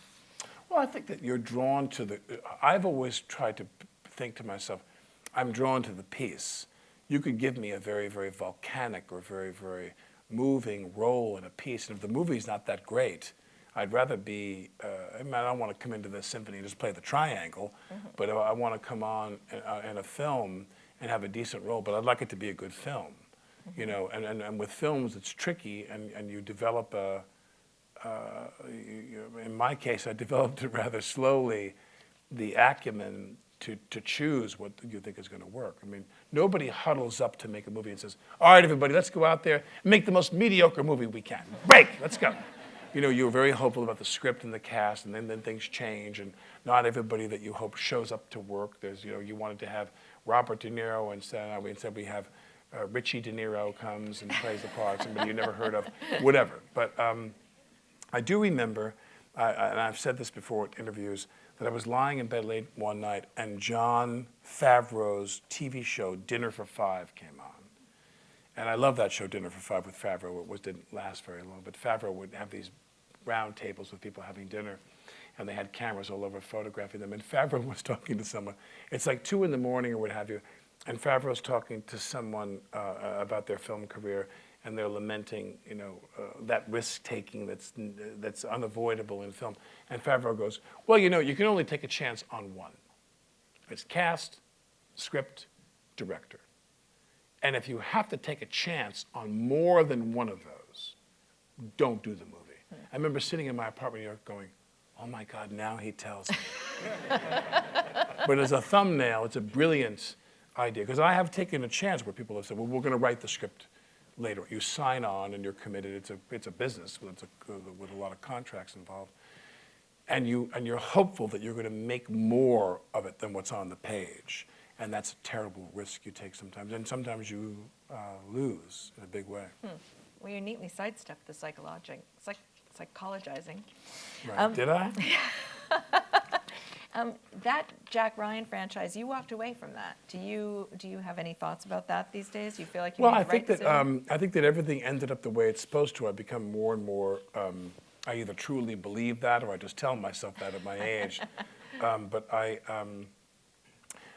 S3: Well, I think that you're drawn to the... I've always tried to think to myself, I'm drawn to the piece. You could give me a very, very volcanic or very, very moving role in a piece, and if the movie's not that great, I'd rather be, I don't want to come into the symphony and just play the triangle, but I want to come on in a film and have a decent role, but I'd like it to be a good film. You know, and with films, it's tricky, and you develop in my case, I developed it rather slowly, the acumen to choose what you think is going to work. I mean, nobody huddles up to make a movie and says, all right, everybody, let's go out there and make the most mediocre movie we can. Break, let's go. You know, you were very hopeful about the script and the cast, and then things change, and not everybody that you hope shows up to work. There's, you know, you wanted to have Robert De Niro, instead we have Richie De Niro comes and plays the part, somebody you never heard of, whatever. But I do remember, and I've said this before at interviews, that I was lying in bed late one night, and Jon Favreau's TV show, Dinner for Five, came on. And I love that show, Dinner for Five, with Favreau. It didn't last very long, but Favreau would have these round tables with people having dinner, and they had cameras all over photographing them. And Favreau was talking to someone. It's like 2 in the morning or what have you, and Favreau's talking to someone about their film career, and they're lamenting, you know, that risk-taking that's unavoidable in film. And Favreau goes, well, you know, you can only take a chance on one. It's cast, script, director. And if you have to take a chance on more than one of those, don't do the movie. I remember sitting in my apartment in New York going, oh my God, now he tells me. But as a thumbnail, it's a brilliant idea. Because I have taken a chance where people have said, well, we're going to write the script later. You sign on and you're committed. It's a business with a lot of contracts involved. And you're hopeful that you're going to make more of it than what's on the page. And that's a terrible risk you take sometimes. And sometimes you lose in a big way.
S2: Well, you neatly sidestepped the psychologizing.
S3: Right. Did I?
S2: That Jack Ryan franchise, you walked away from that. Do you have any thoughts about that these days? Do you feel like you made the right decision?
S3: I think that everything ended up the way it's supposed to. I've become more and more, I either truly believe that or I just tell myself that at my age. But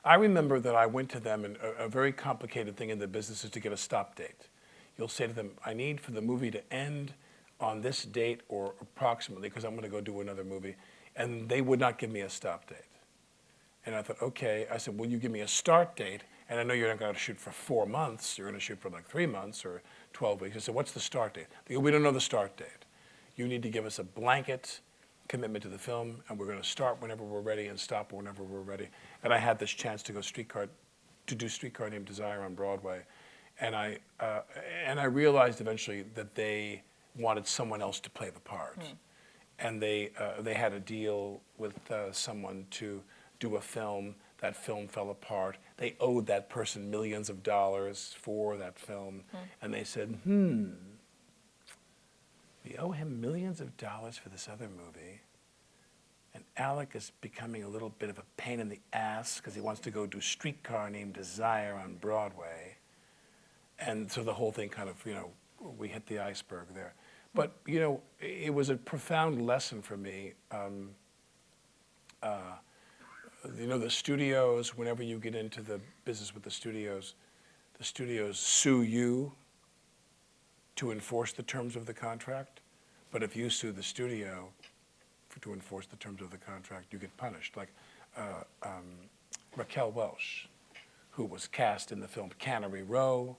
S3: I remember that I went to them, and a very complicated thing in the business is to get a stop date. You'll say to them, I need for the movie to end on this date or approximately, because I'm going to go do another movie. And they would not give me a stop date. And I thought, okay. I said, will you give me a start date? And I know you're not going to shoot for 4 months. You're going to shoot for like 3 months or 12 weeks. I said, what's the start date? They go, we don't know the start date. You need to give us a blanket commitment to the film, and we're going to start whenever we're ready and stop whenever we're ready. And I had this chance to go to do Streetcar Named Desire on Broadway. And I realized eventually that they wanted someone else to play the part. And they had a deal with someone to do a film. That film fell apart. They owed that person millions of dollars for that film. And they said, we owe him millions of dollars for this other movie. And Alec is becoming a little bit of a pain in the ass because he wants to go do Streetcar Named Desire on Broadway. And so the whole thing kind of, we hit the iceberg there. But, it was a profound lesson for me. The studios, whenever you get into the business with the studios sue you to enforce the terms of the contract. But if you sue the studio to enforce the terms of the contract, you get punished. Like Raquel Welch, who was cast in the film Cannery Row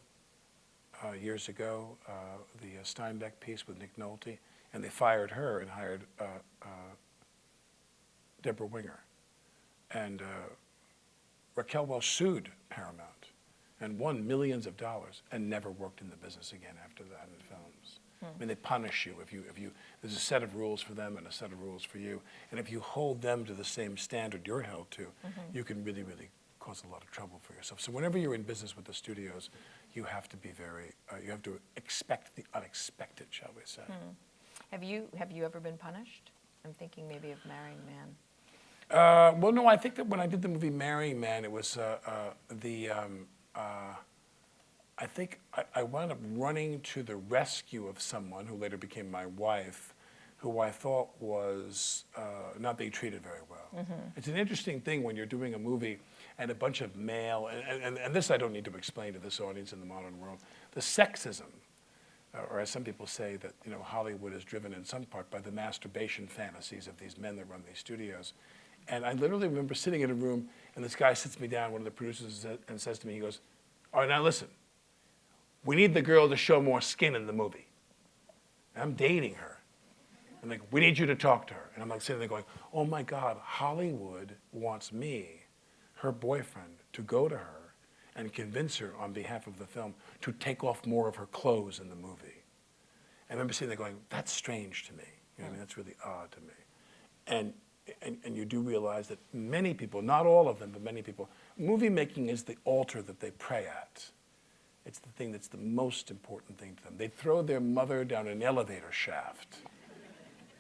S3: years ago, the Steinbeck piece with Nick Nolte, and they fired her and hired Deborah Winger. And Raquel Welch sued Paramount and won millions of dollars and never worked in the business again after that in films. I mean, they punish you if you there's a set of rules for them and a set of rules for you. And if you hold them to the same standard you're held to, you can really, really cause a lot of trouble for yourself. So whenever you're in business with the studios, you have to be very, you have to expect the unexpected, shall we say.
S2: Have you ever been punished? I'm thinking maybe of Marrying Man.
S3: Well, no, I think that when I did the movie Marrying Man, it was I think I wound up running to the rescue of someone who later became my wife, who I thought was not being treated very well. It's an interesting thing when you're doing a movie and a bunch of male, and this I don't need to explain to this audience in the modern world, the sexism, or as some people say, that Hollywood is driven in some part by the masturbation fantasies of these men that run these studios. And I literally remember sitting in a room, and this guy sits me down, one of the producers, and says to me, he goes, all right, now listen, we need the girl to show more skin in the movie. And I'm dating her. And like, we need you to talk to her. And I'm like sitting there going, oh my God, Hollywood wants me, her boyfriend, to go to her and convince her on behalf of the film to take off more of her clothes in the movie. And I remember sitting there going, that's strange to me. I mean, that's really odd to me. And you do realize that many people, not all of them, but many people, movie making is the altar that they pray at. It's the thing that's the most important thing to them. They throw their mother down an elevator shaft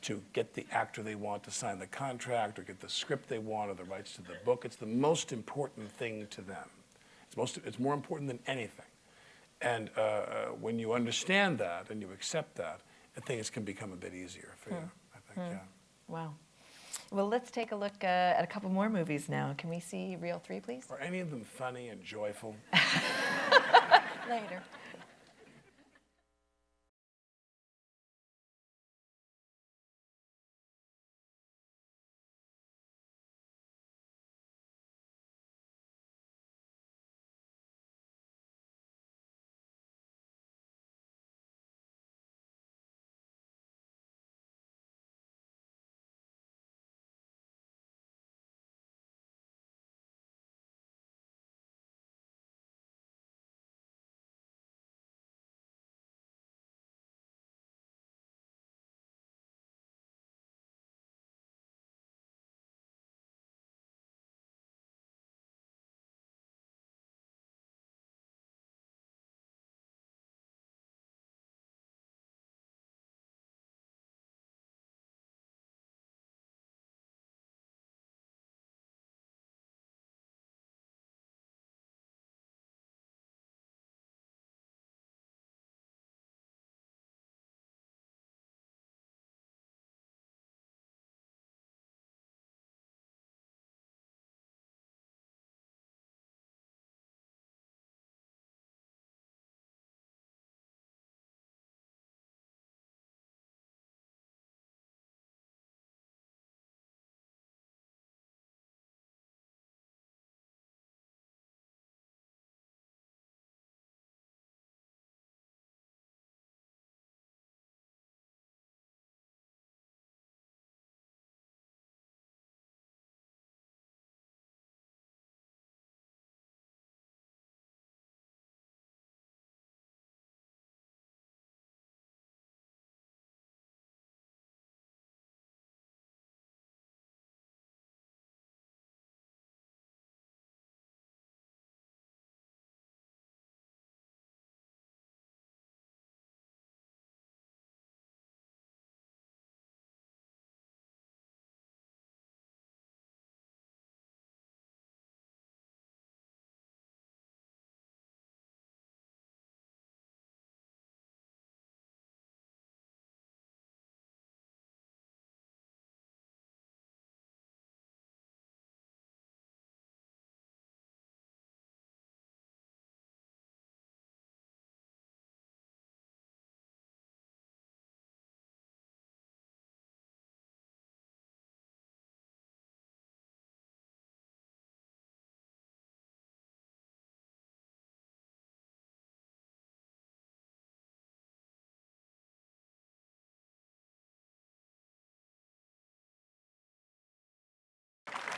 S3: to get the actor they want to sign the contract or get the script they want or the rights to the book. It's the most important thing to them. It's more important than anything. And when you understand that and you accept that, things can become a bit easier for you, I think, yeah.
S2: Wow. Well, let's take a look at a couple more movies now. Can we see Reel 3, please?
S3: Are any of them funny and joyful?
S2: Later.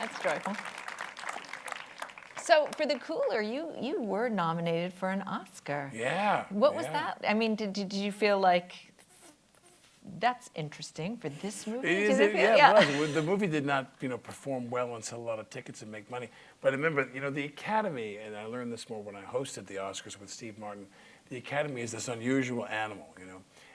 S2: That's joyful. So for The Cooler, you were nominated for an Oscar.
S3: Yeah.
S2: What was
S3: yeah.
S2: that? I mean, did you feel like that's interesting for this movie?
S3: It
S2: Did
S3: is,
S2: it feel-
S3: yeah, it was. The movie did not, perform well and sell a lot of tickets and make money. But I remember, the Academy, and I learned this more when I hosted the Oscars with Steve Martin. The Academy is this unusual animal,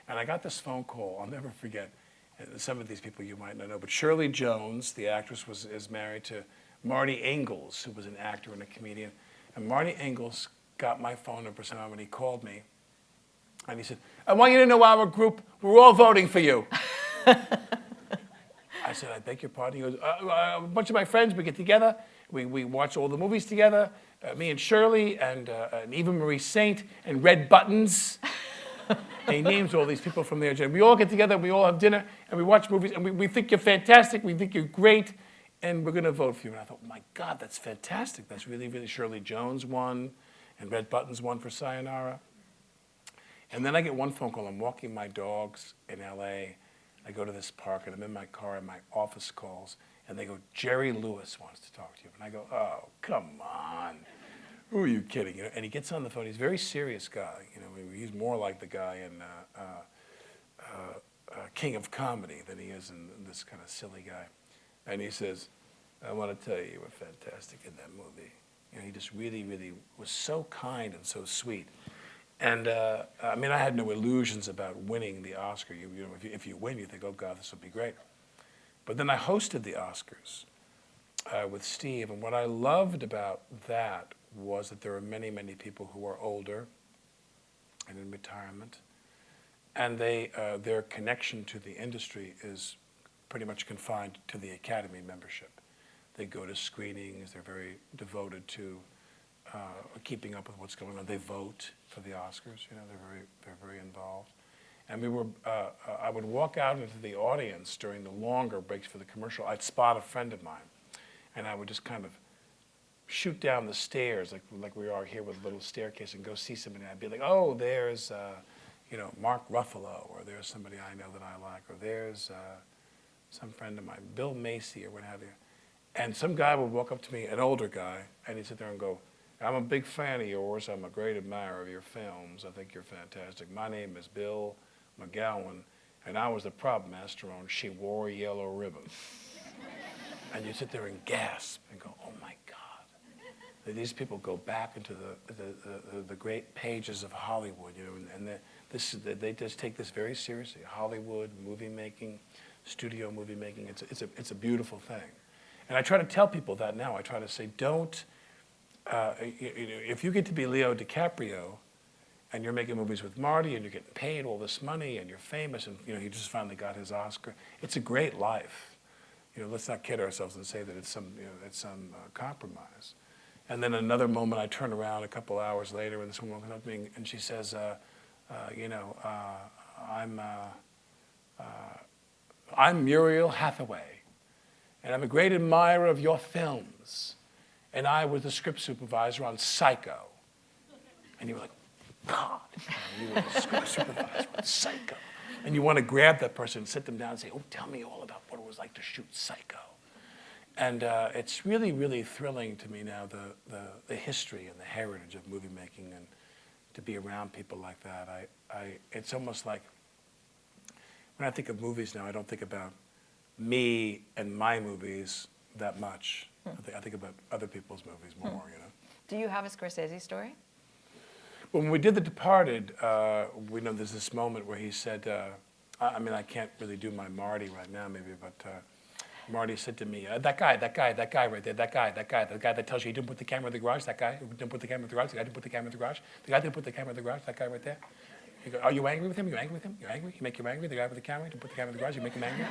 S3: And I got this phone call. I'll never forget. And some of these people you might not know, but Shirley Jones, the actress, is married to Marty Ingalls, who was an actor and a comedian. And Marty Ingalls got my phone number somehow when he called me. And he said, I want you to know our group, we're all voting for you. I said, I beg your pardon? He goes, a bunch of my friends, we get together, we watch all the movies together, me and Shirley and Eva Marie Saint and Red Buttons. And he names all these people from there. We all get together, we all have dinner, and we watch movies, and we think you're fantastic, we think you're great, and we're going to vote for you. And I thought, my God, that's fantastic. That's really, really. Shirley Jones won, and Red Buttons won for Sayonara. And then I get one phone call. I'm walking my dogs in L.A. I go to this park, and I'm in my car, and my office calls, and they go, Jerry Lewis wants to talk to you. And I go, oh, come on. Who are you kidding? And he gets on the phone. He's a very serious guy. He's more like the guy in King of Comedy than he is in this kind of silly guy. And he says, I want to tell you were fantastic in that movie. He just really, really was so kind and so sweet. And I had no illusions about winning the Oscar. If you win, you think, oh God, this will be great. But then I hosted the Oscars with Steve, and what I loved about that was that there are many, many people who are older and in retirement, and their connection to the industry is pretty much confined to the Academy membership. They go to screenings. They're very devoted to keeping up with what's going on. They vote for the Oscars. They're very involved. And I would walk out into the audience during the longer breaks for the commercial. I'd spot a friend of mine, and I would just kind of shoot down the stairs like we are here with a little staircase and go see somebody. I'd be like, oh, there's Mark Ruffalo, or there's somebody I know that I like, or there's some friend of mine, Bill Macy, or what have you. And some guy would walk up to me, an older guy, and he'd sit there and go, I'm a big fan of yours. I'm a great admirer of your films. I think you're fantastic. My name is Bill McGowan, and I was the prop master on She Wore a Yellow Ribbon. And you sit there and gasp and go, oh my God. These people go back into the great pages of Hollywood, and they just take this very seriously. Hollywood, movie making, studio movie making, it's a beautiful thing. And I try to tell people that now. I try to say, don't, if you get to be Leo DiCaprio and you're making movies with Marty and you're getting paid all this money and you're famous and he just finally got his Oscar, it's a great life. Let's not kid ourselves and say that it's some compromise. And then another moment, I turn around a couple hours later, and this woman comes up to me, and she says, I'm Muriel Hathaway, and I'm a great admirer of your films. And I was the script supervisor on Psycho. And you were like, God, you were the script supervisor on Psycho. And you want to grab that person and sit them down and say, oh, tell me all about what it was like to shoot Psycho. And it's really, really thrilling to me now, the history and the heritage of movie making, and to be around people like that. It's almost like, when I think of movies now, I don't think about me and my movies that much. I think about other people's movies more,
S2: Do you have a Scorsese story?
S3: When we did The Departed, we know there's this moment where he said, I can't really do my Marty right now maybe, but Marty said to me, that guy right there, that guy that tells you he didn't put the camera in the garage, that guy who didn't put the camera in the garage, the guy who didn't put the camera in the garage, the guy who didn't put the camera in the garage, that guy right there. You go, are you angry with him? You angry with him? You angry? You make him angry? The guy with the camera, didn't put the camera in the garage, you make him angry?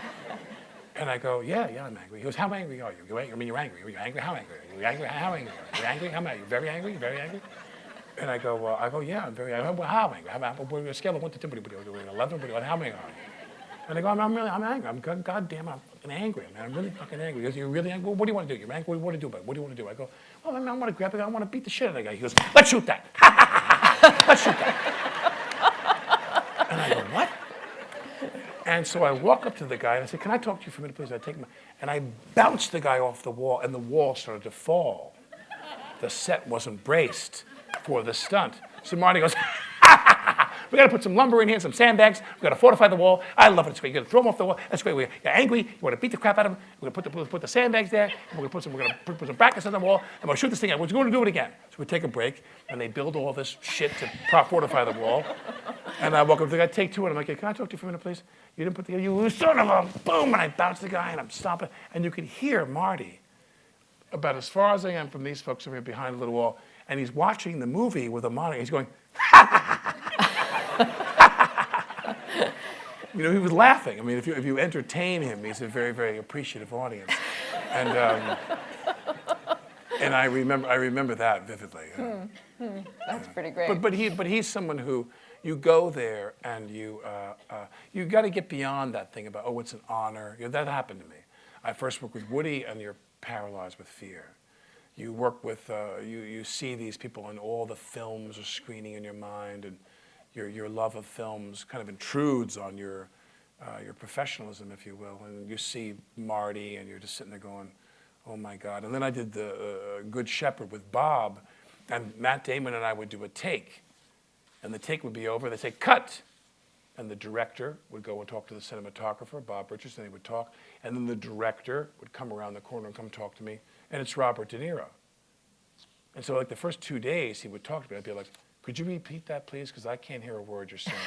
S3: And I go, yeah, I'm angry. He goes, how angry are you? You're angry. Are you angry? How angry are you? Are you angry? How angry are you? Are you angry? How angry? Are you very angry? You very angry? And I go, yeah, I'm very angry. How angry? We're on a scale of 1 to 10, 11, how angry are you? And I go, I'm angry. I'm goddamn, I'm fucking angry, man. I'm really fucking angry. He goes, you're really angry? Well, what do you want to do? You're angry? What do you want to do about it? What do you want to do? I go, well, I want to grab the guy. I want to beat the shit out of the guy. He goes, let's shoot that. Let's shoot that. And I go, what? And so I walk up to the guy and I say, can I talk to you for a minute, please? I take him, and I bounced the guy off the wall, and the wall started to fall. The set wasn't braced for the stunt. So Marty goes, we got to put some lumber in here, some sandbags. We got to fortify the wall. I love it. It's great. You're going to throw him off the wall. That's great. You're angry. You want to beat the crap out of him. We're going to put the sandbags there. We're going to put some brackets on the wall. And we'll shoot this thing out. We're going to do it again. So we take a break, and they build all this shit to fortify the wall. And I walk up to the guy, take two, and I'm like, can I talk to you for a minute, please? You didn't put the, you son of a, boom, and I bounce the guy, and I'm stomping. And you can hear Marty about as far as I am from these folks over here behind the little wall, and he's watching the movie with a monitor. He's going, you know, he was laughing. I mean, if you entertain him, he's a very, very appreciative audience. And I remember that vividly.
S2: That's pretty great.
S3: But he's someone who you go there and you got to get beyond that thing about, oh, it's an honor. You know, that happened to me. I first worked with Woody, and you're paralyzed with fear. You work with you see these people, and all the films are screening in your mind, and your love of films kind of intrudes on your professionalism, if you will. And you see Marty, and you're just sitting there going, oh my God. And then I did the Good Shepherd with Bob, and Matt Damon and I would do a take. And the take would be over, they'd say, cut! And the director would go and talk to the cinematographer, Bob Richardson, they would talk. And then the director would come around the corner and come talk to me, and it's Robert De Niro. And so like the first 2 days, he would talk to me, I'd be like, could you repeat that, please? Because I can't hear a word you're saying.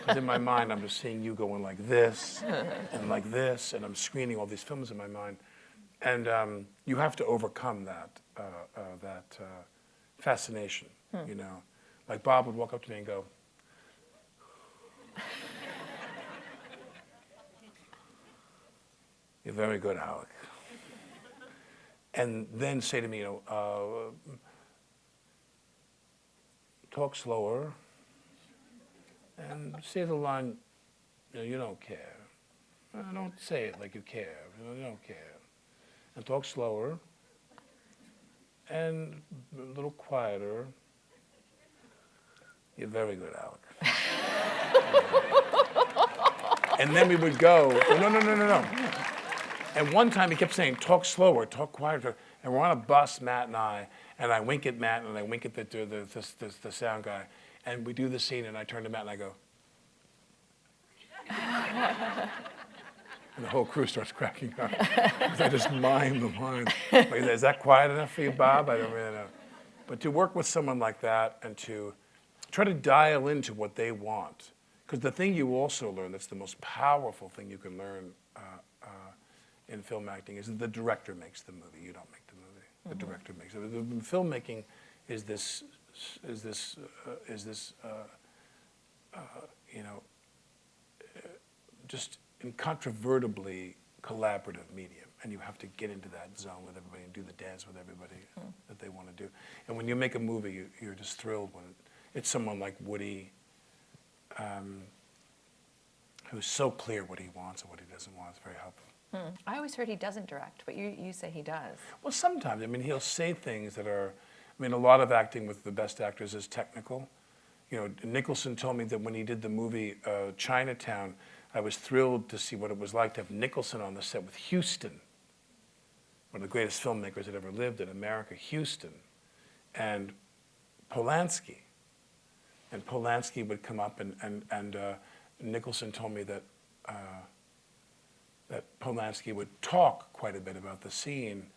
S3: Because in my mind, I'm just seeing you going like this, and I'm screening all these films in my mind. And you have to overcome that fascination, you know. Like Bob would walk up to me and go, you're very good, Alec. And then say to me, you know, talk slower and say the line, you know, you don't care. Don't say it like you care, you don't care. And talk slower and a little quieter. You're very good, Alec. And then we would go, oh, no. And one time he kept saying, talk slower, talk quieter. And we're on a bus, Matt and I wink at Matt and I wink at the sound guy. And we do the scene and I turn to Matt and I go. And the whole crew starts cracking up. I just mime the line. Like, is that quiet enough for you, Bob? I don't really know. But to work with someone like that and to try to dial into what they want. Because the thing you also learn, that's the most powerful thing you can learn in film acting, is that the director makes the movie. You don't make the movie. The director makes it. The filmmaking is this you know, just incontrovertibly collaborative medium, and you have to get into that zone with everybody and do the dance with everybody that they want to do. And when you make a movie, you're just thrilled when it's someone like Woody, who's so clear what he wants and what he doesn't want. It's very helpful.
S2: I always heard he doesn't direct, but you say he does.
S3: Well, sometimes. I mean, he'll say things that are, I mean, a lot of acting with the best actors is technical. You know, Nicholson told me that when he did the movie Chinatown, I was thrilled to see what it was like to have Nicholson on the set with Houston, one of the greatest filmmakers that ever lived in America, Houston, and Polanski. And Polanski would come up and Nicholson told me that that Polanski would talk quite a bit about the scene,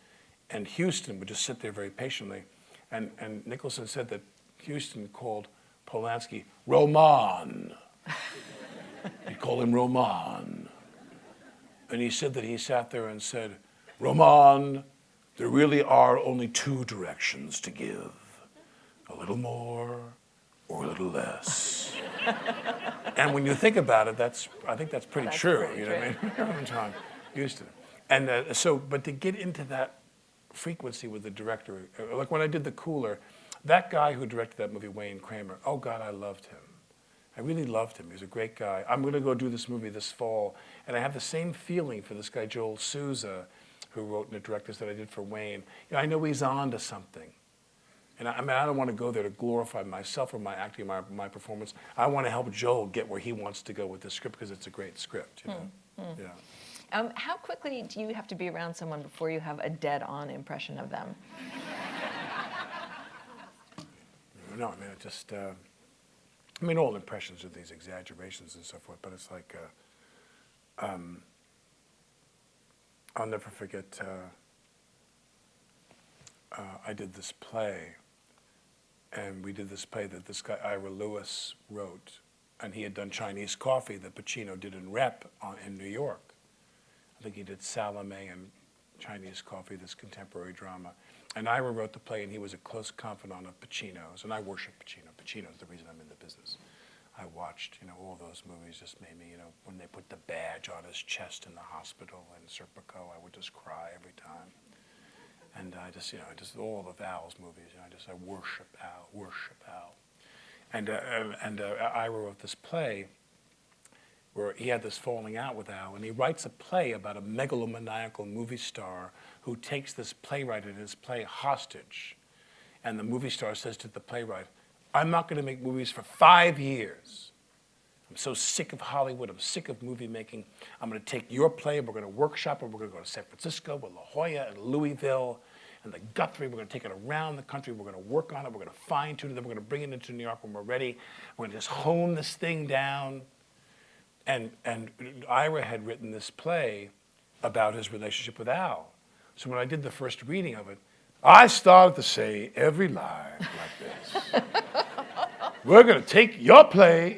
S3: and Houston would just sit there very patiently. And Nicholson said that Houston called Polanski Roman. He'd call him Roman. And he said that he sat there and said, Roman, there really are only two directions to give. A little more or a little less. And when you think about it, I think that's pretty true. You know what I mean? John Houston. And but to get into that frequency with the director, like when I did The Cooler, that guy who directed that movie, Wayne Kramer, oh God, I loved him. I really loved him. He was a great guy. I'm going to go do this movie this fall, and I have the same feeling for this guy, Joel Souza, who wrote and directed that I did for Wayne. You know, I know he's on to something. And I mean, I don't want to go there to glorify myself or my acting, my performance. I want to help Joel get where he wants to go with the script because it's a great script, you know? Yeah.
S2: How quickly do you have to be around someone before you have a dead-on impression of them?
S3: No, I mean, it just, I mean, all impressions are these exaggerations and so forth, but it's like, I'll never forget, I did this play, and we did this play that this guy, Ira Lewis, wrote, and he had done Chinese Coffee that Pacino did in Rep in New York. I think he did Salome and Chinese Coffee, this contemporary drama. And Ira wrote the play, and he was a close confidant of Pacino's, and I worship Pacino. Pacino's the reason I'm in the business. I watched, you know, all those movies just made me, you know, when they put the badge on his chest in the hospital in Serpico, I would just cry every time. And I just, you know, just all the Al's movies, you know, I worship Al, worship Al. And Ira wrote this play where he had this falling out with Al, and he writes a play about a megalomaniacal movie star who takes this playwright and his play hostage. And the movie star says to the playwright, I'm not going to make movies for 5 years. I'm so sick of Hollywood. I'm sick of movie making. I'm going to take your play, we're going to workshop it. We're going to go to San Francisco, with La Jolla, and Louisville, and the Guthrie. We're going to take it around the country. We're going to work on it. We're going to fine tune it. Then we're going to bring it into New York when we're ready. We're going to just hone this thing down. And Ira had written this play about his relationship with Al. So when I did the first reading of it, I started to say every line like this. We're going to take your play,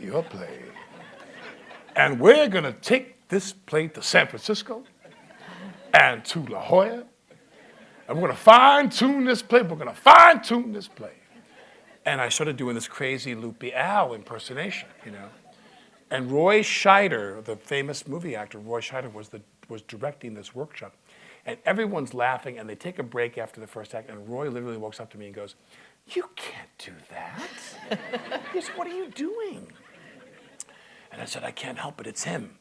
S3: and we're going to take this play to San Francisco and to La Jolla, and we're going to fine-tune this play. We're going to fine-tune this play. And I started doing this crazy loopy Al impersonation, you know. And Roy Scheider, the famous movie actor, Roy Scheider was directing this workshop. And everyone's laughing, and they take a break after the first act, and Roy literally walks up to me and goes, you can't do that. He goes, what are you doing? And I said, I can't help it, it's him.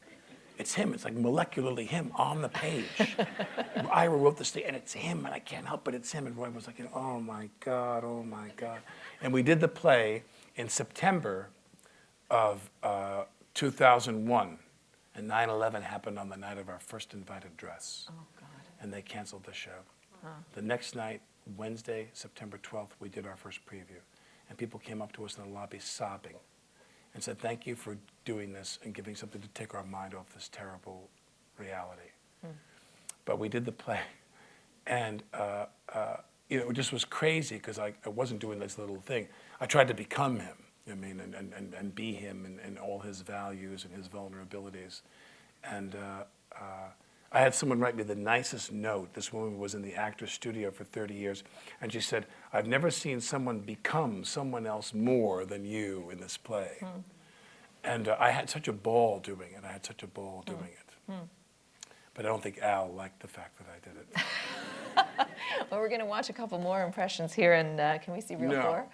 S3: It's him, it's like molecularly him on the page. Ira wrote this thing, and it's him, and I can't help it, it's him. And Roy was like, oh my God, oh my God. And we did the play in September of 2001, and 9/11 happened on the night of our first invited dress.
S2: Oh, God.
S3: And they canceled the show. The next night, Wednesday, September 12th, we did our first preview. And people came up to us in the lobby sobbing and said, thank you for doing this and giving something to take our mind off this terrible reality. But we did the play, and you know, it just was crazy because I wasn't doing this little thing. I tried to become him. I mean, and be him and all his values and his vulnerabilities. And I had someone write me the nicest note. This woman was in the actor's studio for 30 years, and she said, I've never seen someone become someone else more than you in this play. And I had such a ball doing it. I had such a ball doing it. But I don't think Al liked the fact that I did it.
S2: Well, we're going to watch a couple more impressions here, and can we see reel 4?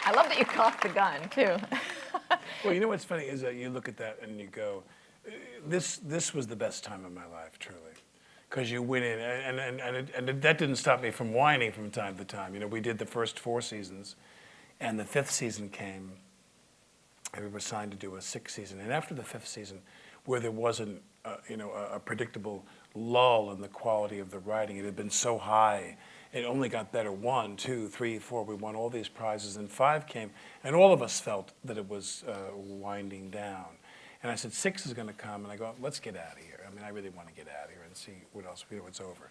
S2: I love that you cocked the gun, too.
S3: Well, you know what's funny is that you look at that and you go, this was the best time of my life, truly. Because you went in, and that didn't stop me from whining from time to time. You know, we did the first 4 seasons, and the 5th season came, and we were signed to do a 6th season. And after the 5th season, where there wasn't, a predictable lull in the quality of the writing, it had been so high. It only got better. 1, 2, 3, 4. We won all these prizes, and 5 came, and all of us felt that it was winding down. And I said, 6 is going to come, and I go, let's get out of here. I mean, I really want to get out of here and see what else. It's over.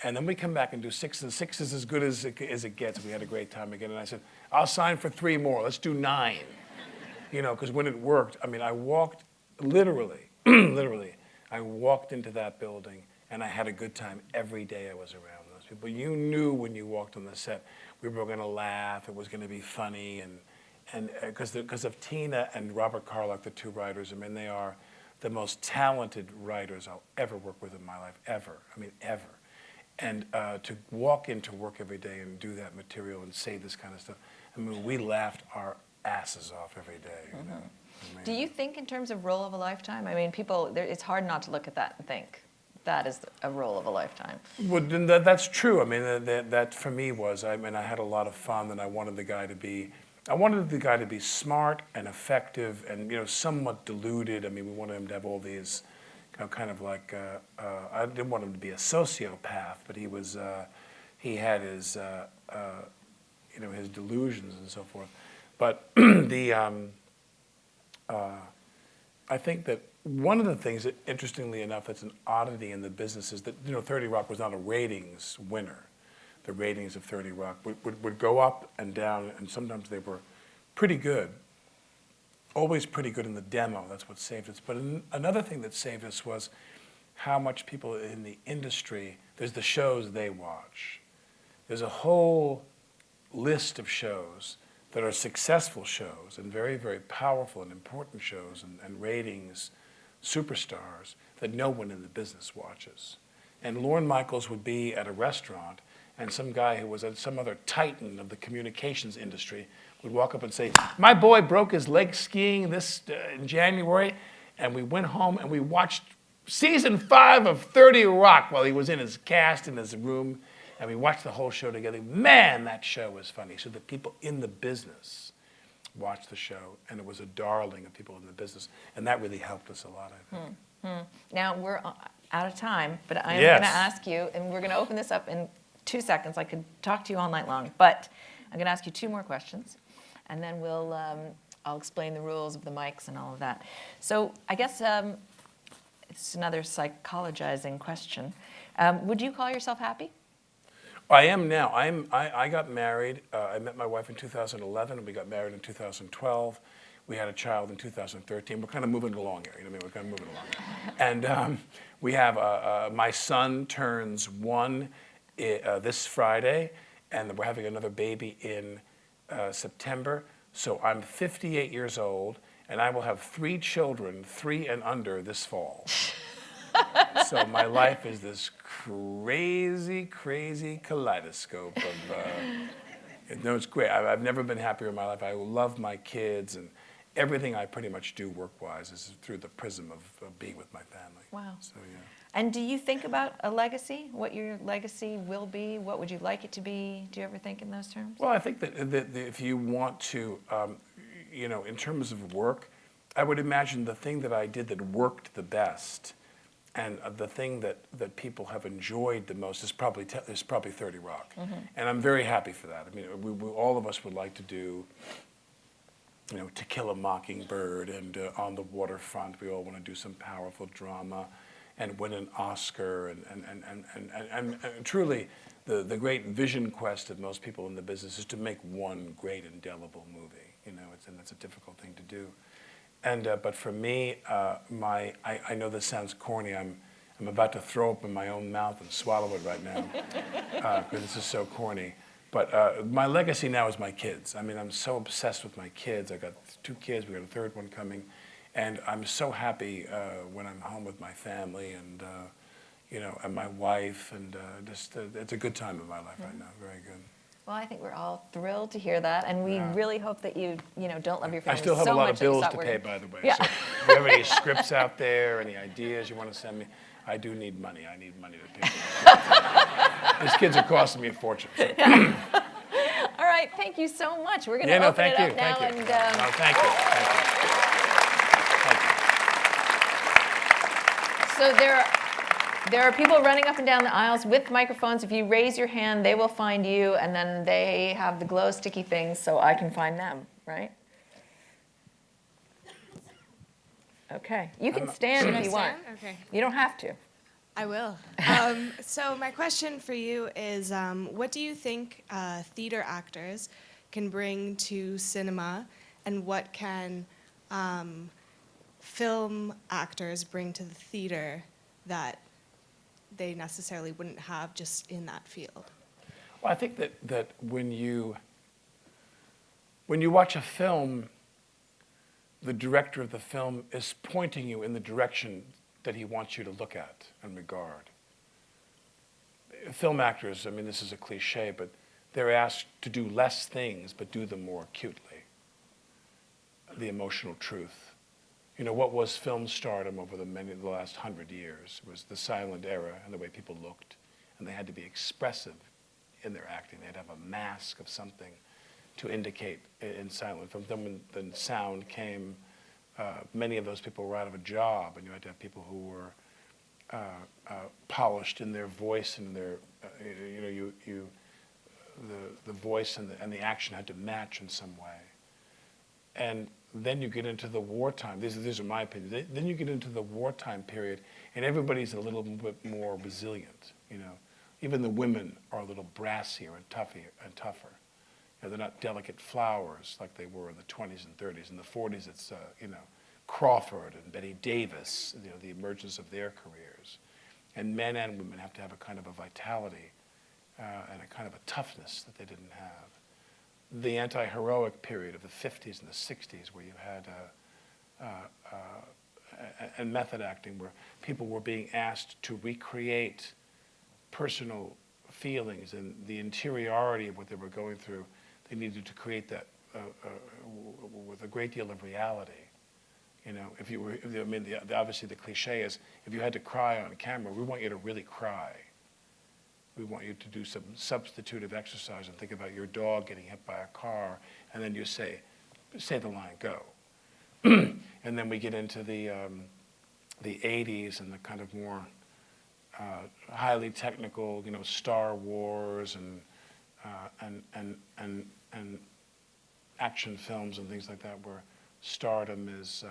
S3: And then we come back and do 6, and 6 is as good as it gets. We had a great time again, and I said, I'll sign for 3 more. Let's do 9. Because when it worked, I mean, I walked literally, I walked into that building, and I had a good time every day I was around those people. You knew when you walked on the set, we were going to laugh, it was going to be funny, and because of Tina and Robert Carlock, the 2 writers, I mean, they are the most talented writers I'll ever work with in my life, ever. I mean, ever. And to walk into work every day and do that material and say this kind of stuff, I mean, we laughed our asses off every day. You know? I mean,
S2: Do you think in terms of role of a lifetime? I mean, it's hard not to look at that and think that is a role of a lifetime.
S3: Well, that's true. I mean, that for me was, I mean, I had a lot of fun, and I wanted the guy to be smart and effective and, somewhat deluded. I mean, we wanted him to have all these kind of like, I didn't want him to be a sociopath, but he had his, his delusions and so forth. But I think that one of the things that, interestingly enough, that's an oddity in the business is that, 30 Rock was not a ratings winner. The ratings of 30 Rock would go up and down, and sometimes they were pretty good. Always pretty good in the demo, that's what saved us. But another thing that saved us was how much people in the industry, there's the shows they watch. There's a whole list of shows that are successful shows and very, very powerful and important shows and ratings, superstars that no one in the business watches. And Lorne Michaels would be at a restaurant, and some guy who was some other titan of the communications industry would walk up and say, my boy broke his leg skiing in January, and we went home and we watched season 5 of 30 Rock while he was in his cast in his room, and we watched the whole show together. Man, that show was funny. So the people in the business watched the show, and it was a darling of people in the business, and that really helped us a lot, I think.
S2: Now, we're out of time, but I'm
S3: Yes.
S2: going to ask you, and we're going to open this up in 2 seconds. I could talk to you all night long, but I'm going to ask you 2 more questions, and then I'll explain the rules of the mics and all of that. So I guess it's another psychologizing question. Would you call yourself happy?
S3: I am now. I got married. I met my wife in 2011, and we got married in 2012. We had a child in 2013. We're kind of moving along here. We're kind of moving along. And we have my son turns 1 this Friday, and we're having another baby in September. So I'm 58 years old, and I will have 3 children, 3 and under, this fall. So my life is this crazy, crazy kaleidoscope of, it's great. I've never been happier in my life. I love my kids, and everything I pretty much do work-wise is through the prism of being with my family.
S2: Wow.
S3: So, yeah.
S2: And do you think about a legacy? What your legacy will be? What would you like it to be? Do you ever think in those terms?
S3: Well, I think that if you want to, in terms of work, I would imagine the thing that I did that worked the best and the thing that people have enjoyed the most is probably 30 Rock. Mm-hmm. And I'm very happy for that. I mean, all of us would like to do, To Kill a Mockingbird and On the Waterfront. We all want to do some powerful drama and win an Oscar. And truly, the great vision quest of most people in the business is to make one great indelible movie. And that's a difficult thing to do. And but for me, I know this sounds corny. I'm about to throw up in my own mouth and swallow it right now because this is so corny. But my legacy now is my kids. I mean, I'm so obsessed with my kids. I got 2 kids. We got a 3rd one coming, and I'm so happy when I'm home with my family and and my wife, and it's a good time in my life right now. Very good.
S2: Well, I think we're all thrilled to hear that, and we really hope that you don't love your
S3: I
S2: family
S3: still have
S2: so
S3: a lot
S2: much
S3: of
S2: that you
S3: bills
S2: stop
S3: to
S2: working.
S3: pay, by the way.
S2: Yeah.
S3: So if you have any scripts out there, any ideas you want to send me, I do need money. I need money to pay for these kids are costing me a fortune. So.
S2: All right, thank you so much. We're going to
S3: Yeah, no,
S2: open
S3: thank
S2: it
S3: you,
S2: up now.
S3: thank you.
S2: And,
S3: No, thank you, thank you. Thank you.
S2: So there are people running up and down the aisles with microphones. If you raise your hand, they will find you, and then they have the glow sticky things so I can find them, right? Okay. You can stand
S4: Should
S2: if
S4: I
S2: you want.
S4: stand? Okay.
S2: You don't have to.
S4: I will. So my question for you is, what do you think theater actors can bring to cinema, and what can film actors bring to the theater that they necessarily wouldn't have just in that field?
S3: Well, I think that when you watch a film, the director of the film is pointing you in the direction that he wants you to look at and regard. Film actors, I mean, this is a cliche, but they're asked to do less things, but do them more acutely. The emotional truth. You know, what was film stardom over the last 100 years? It was the silent era and the way people looked, and they had to be expressive in their acting. They had to have a mask of something to indicate in silent film. Then when the sound came, many of those people were out of a job, and you had to have people who were polished in their voice and their, the voice and the action had to match in some way. And then you get into the wartime. These are my opinions. Then you get into the wartime period, and everybody's a little bit more resilient. You know, even the women are a little brassier and tougher. You know, they're not delicate flowers like they were in the 20s and 30s. In the 40s, it's Crawford and Betty Davis. You know, the emergence of their careers, and men and women have to have a kind of a vitality and a kind of a toughness that they didn't have. The anti-heroic period of the 50s and the 60s, where you had and method acting, where people were being asked to recreate personal feelings and the interiority of what they were going through. They needed to create that with a great deal of reality. You know, if you were, I mean, obviously the cliche is, if you had to cry on camera, we want you to really cry. We want you to do some substitutive exercise and think about your dog getting hit by a car, and then you say the line, go. And then we get into the 80s and the kind of more highly technical, you know, Star Wars and action films and things like that, where stardom is,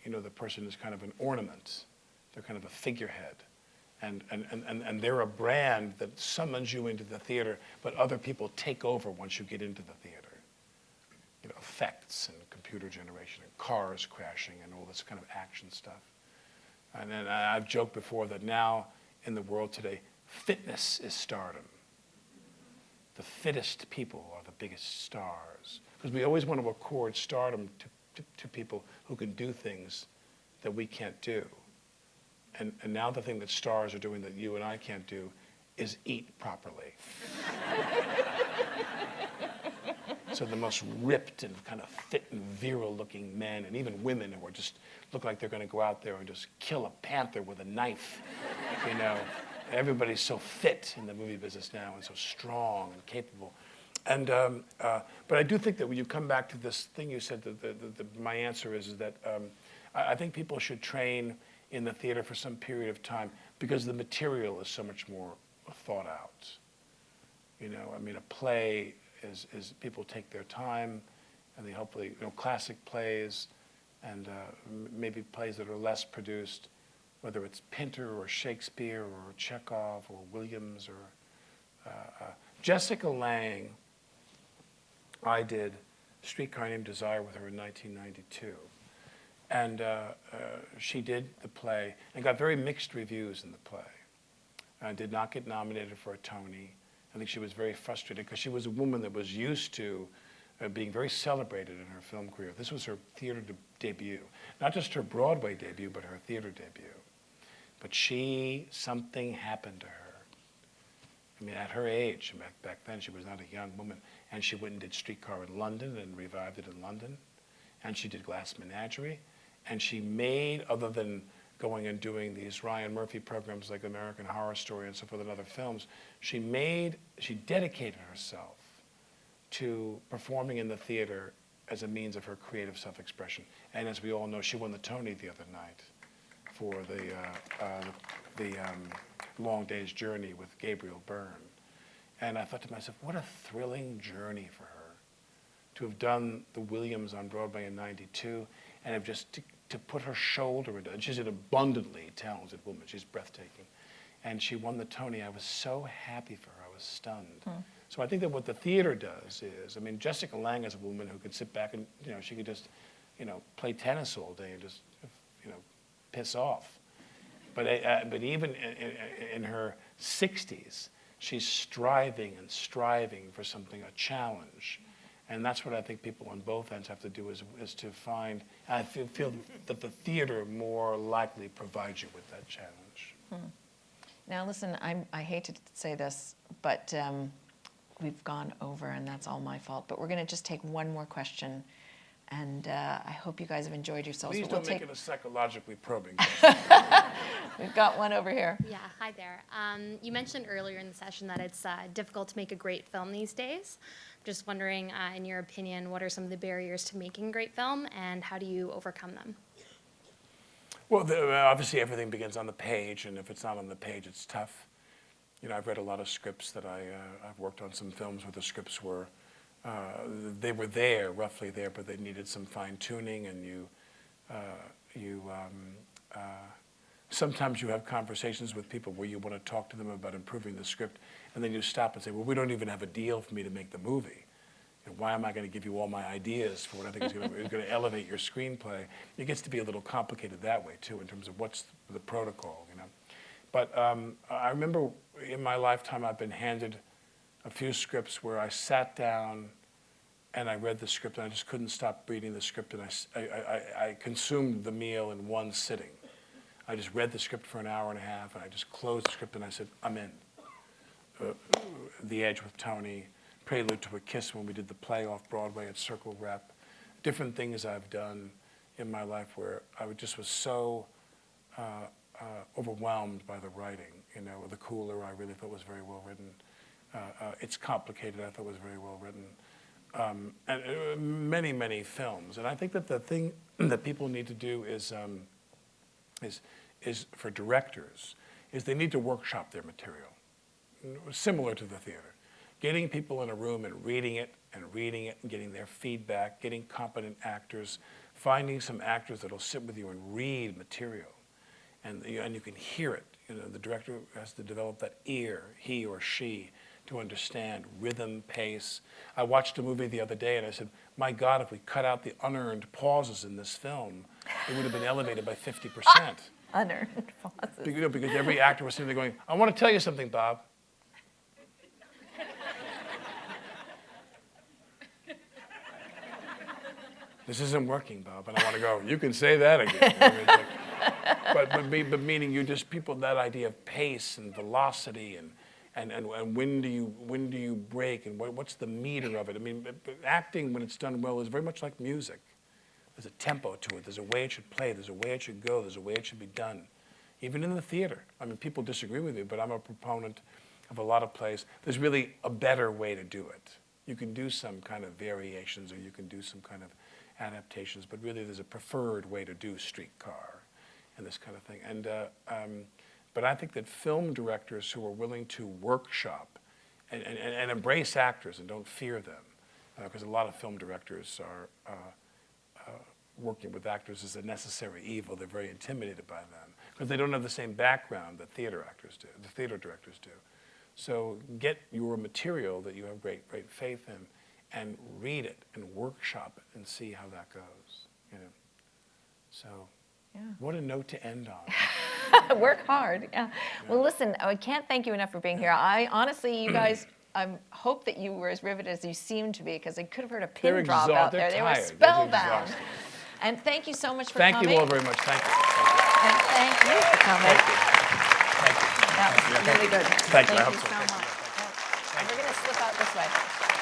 S3: you know, the person is kind of an ornament. They're kind of a figurehead. And they're a brand that summons you into the theater, but other people take over once you get into the theater. You know, effects and computer generation and cars crashing and all this kind of action stuff. And then I've joked before that now in the world today, fitness is stardom. The fittest people are the biggest stars. Because we always want to accord stardom to people who can do things that we can't do. And now the thing that stars are doing that you and I can't do is eat properly. So the most ripped and kind of fit and virile looking men, and even women who are just look like they're going to go out there and just kill a panther with a knife. You know, everybody's so fit in the movie business now and so strong and capable. And but I do think that when you come back to this thing you said, my answer is that I think people should train in the theater for some period of time because the material is so much more thought out. You know, I mean, a play is people take their time, and they hopefully, you know, classic plays and maybe plays that are less produced, whether it's Pinter or Shakespeare or Chekhov or Williams or Jessica Lange. I did Streetcar Named Desire with her in 1992. And she did the play and got very mixed reviews in the play. Did not get nominated for a Tony. I think she was very frustrated because she was a woman that was used to being very celebrated in her film career. This was her theater debut. Not just her Broadway debut, but her theater debut. But something happened to her. I mean, at her age, back then, she was not a young woman, and she went and did Streetcar in London and revived it in London, and she did Glass Menagerie, and she made, other than going and doing these Ryan Murphy programs like American Horror Story and so forth and other films, she dedicated herself to performing in the theater as a means of her creative self-expression. And as we all know, she won the Tony the other night for the Long Day's Journey with Gabriel Byrne. And I thought to myself, what a thrilling journey for her to have done the Williams on Broadway in '92 and have just to put her shoulder into it. She's an abundantly talented woman. She's breathtaking. And she won the Tony. I was so happy for her. I was stunned. So I think that what the theater does is, I mean, Jessica Lange is a woman who could sit back and, she could just, play tennis all day and just, piss off. But even in her 60s, she's striving and striving for something, a challenge. And that's what I think people on both ends have to do is to find, I feel that the theater more likely provides you with that challenge.
S2: Now listen, I hate to say this, but we've gone over and that's all my fault. But we're going to just take one more question. And I hope you guys have enjoyed yourselves.
S3: Please don't make it a psychologically probing question.
S2: We've got one over here.
S5: Yeah, hi there. You mentioned earlier in the session that it's difficult to make a great film these days. Just wondering, in your opinion, what are some of the barriers to making a great film and how do you overcome them?
S3: Well, obviously everything begins on the page, and if it's not on the page, it's tough. I've read a lot of scripts that I've worked on some films where the scripts were, they were there, roughly there, but they needed some fine tuning, and sometimes you have conversations with people where you want to talk to them about improving the script, and then you stop and say, well, we don't even have a deal for me to make the movie. Why am I going to give you all my ideas for what I think is going to elevate your screenplay? It gets to be a little complicated that way, too, in terms of what's the protocol, But I remember in my lifetime I've been handed a few scripts where I sat down and I read the script and I just couldn't stop reading the script, and I consumed the meal in one sitting. I just read the script for an hour and a half, and I just closed the script and I said, I'm in. The Edge with Tony, Prelude to a Kiss when we did the play off Broadway at Circle Rep, different things I've done in my life where I just was so overwhelmed by the writing. The Cooler I really thought was very well written. It's Complicated I thought was very well written. And many, many films. And I think that the thing that people need to do is for directors, is they need to workshop their material, similar to the theater. Getting people in a room and reading it and getting their feedback, getting competent actors, finding some actors that'll sit with you and read material. And you can hear it. The director has to develop that ear, he or she, to understand rhythm, pace. I watched a movie the other day and I said, my God, if we cut out the unearned pauses in this film, it would have been elevated by 50%.
S2: Unearned pauses.
S3: Because every actor was sitting there going, I want to tell you something, Bob. This isn't working, Bob. And I want to go, you can say that again. But meaning people, that idea of pace and velocity and when do you break and what's the meter of it? I mean, acting when it's done well is very much like music. There's a tempo to it. There's a way it should play. There's a way it should go. There's a way it should be done. Even in the theater. I mean, people disagree with me, but I'm a proponent of a lot of plays. There's really a better way to do it. You can do some kind of variations or you can do some kind of adaptations, but really there's a preferred way to do Streetcar and this kind of thing. But I think that film directors who are willing to workshop and embrace actors and don't fear them, because a lot of film directors are working with actors is a necessary evil. They're very intimidated by them because they don't have the same background that theater actors do, the theater directors do. So get your material that you have great faith in and read it and workshop it and see how that goes. So yeah. What a note to end on.
S2: Work hard, yeah. Well, listen, I can't thank you enough for being here. I honestly, you guys, I hope that you were as riveted as you seemed to be, because I could have heard a pin drop out there. They were spellbound. And thank you so much for coming.
S3: Thank you all very much. Thank you.
S2: And thank you for coming.
S3: Thank you.
S2: That was really good.
S3: Thank you.
S2: Thank you so much. And we're going to slip out this way.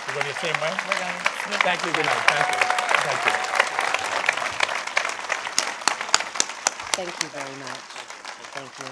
S3: We're going the same way?
S2: We're going to slip
S3: Thank you. Good night. Thank you. Thank you.
S1: Thank you very much. Thank you.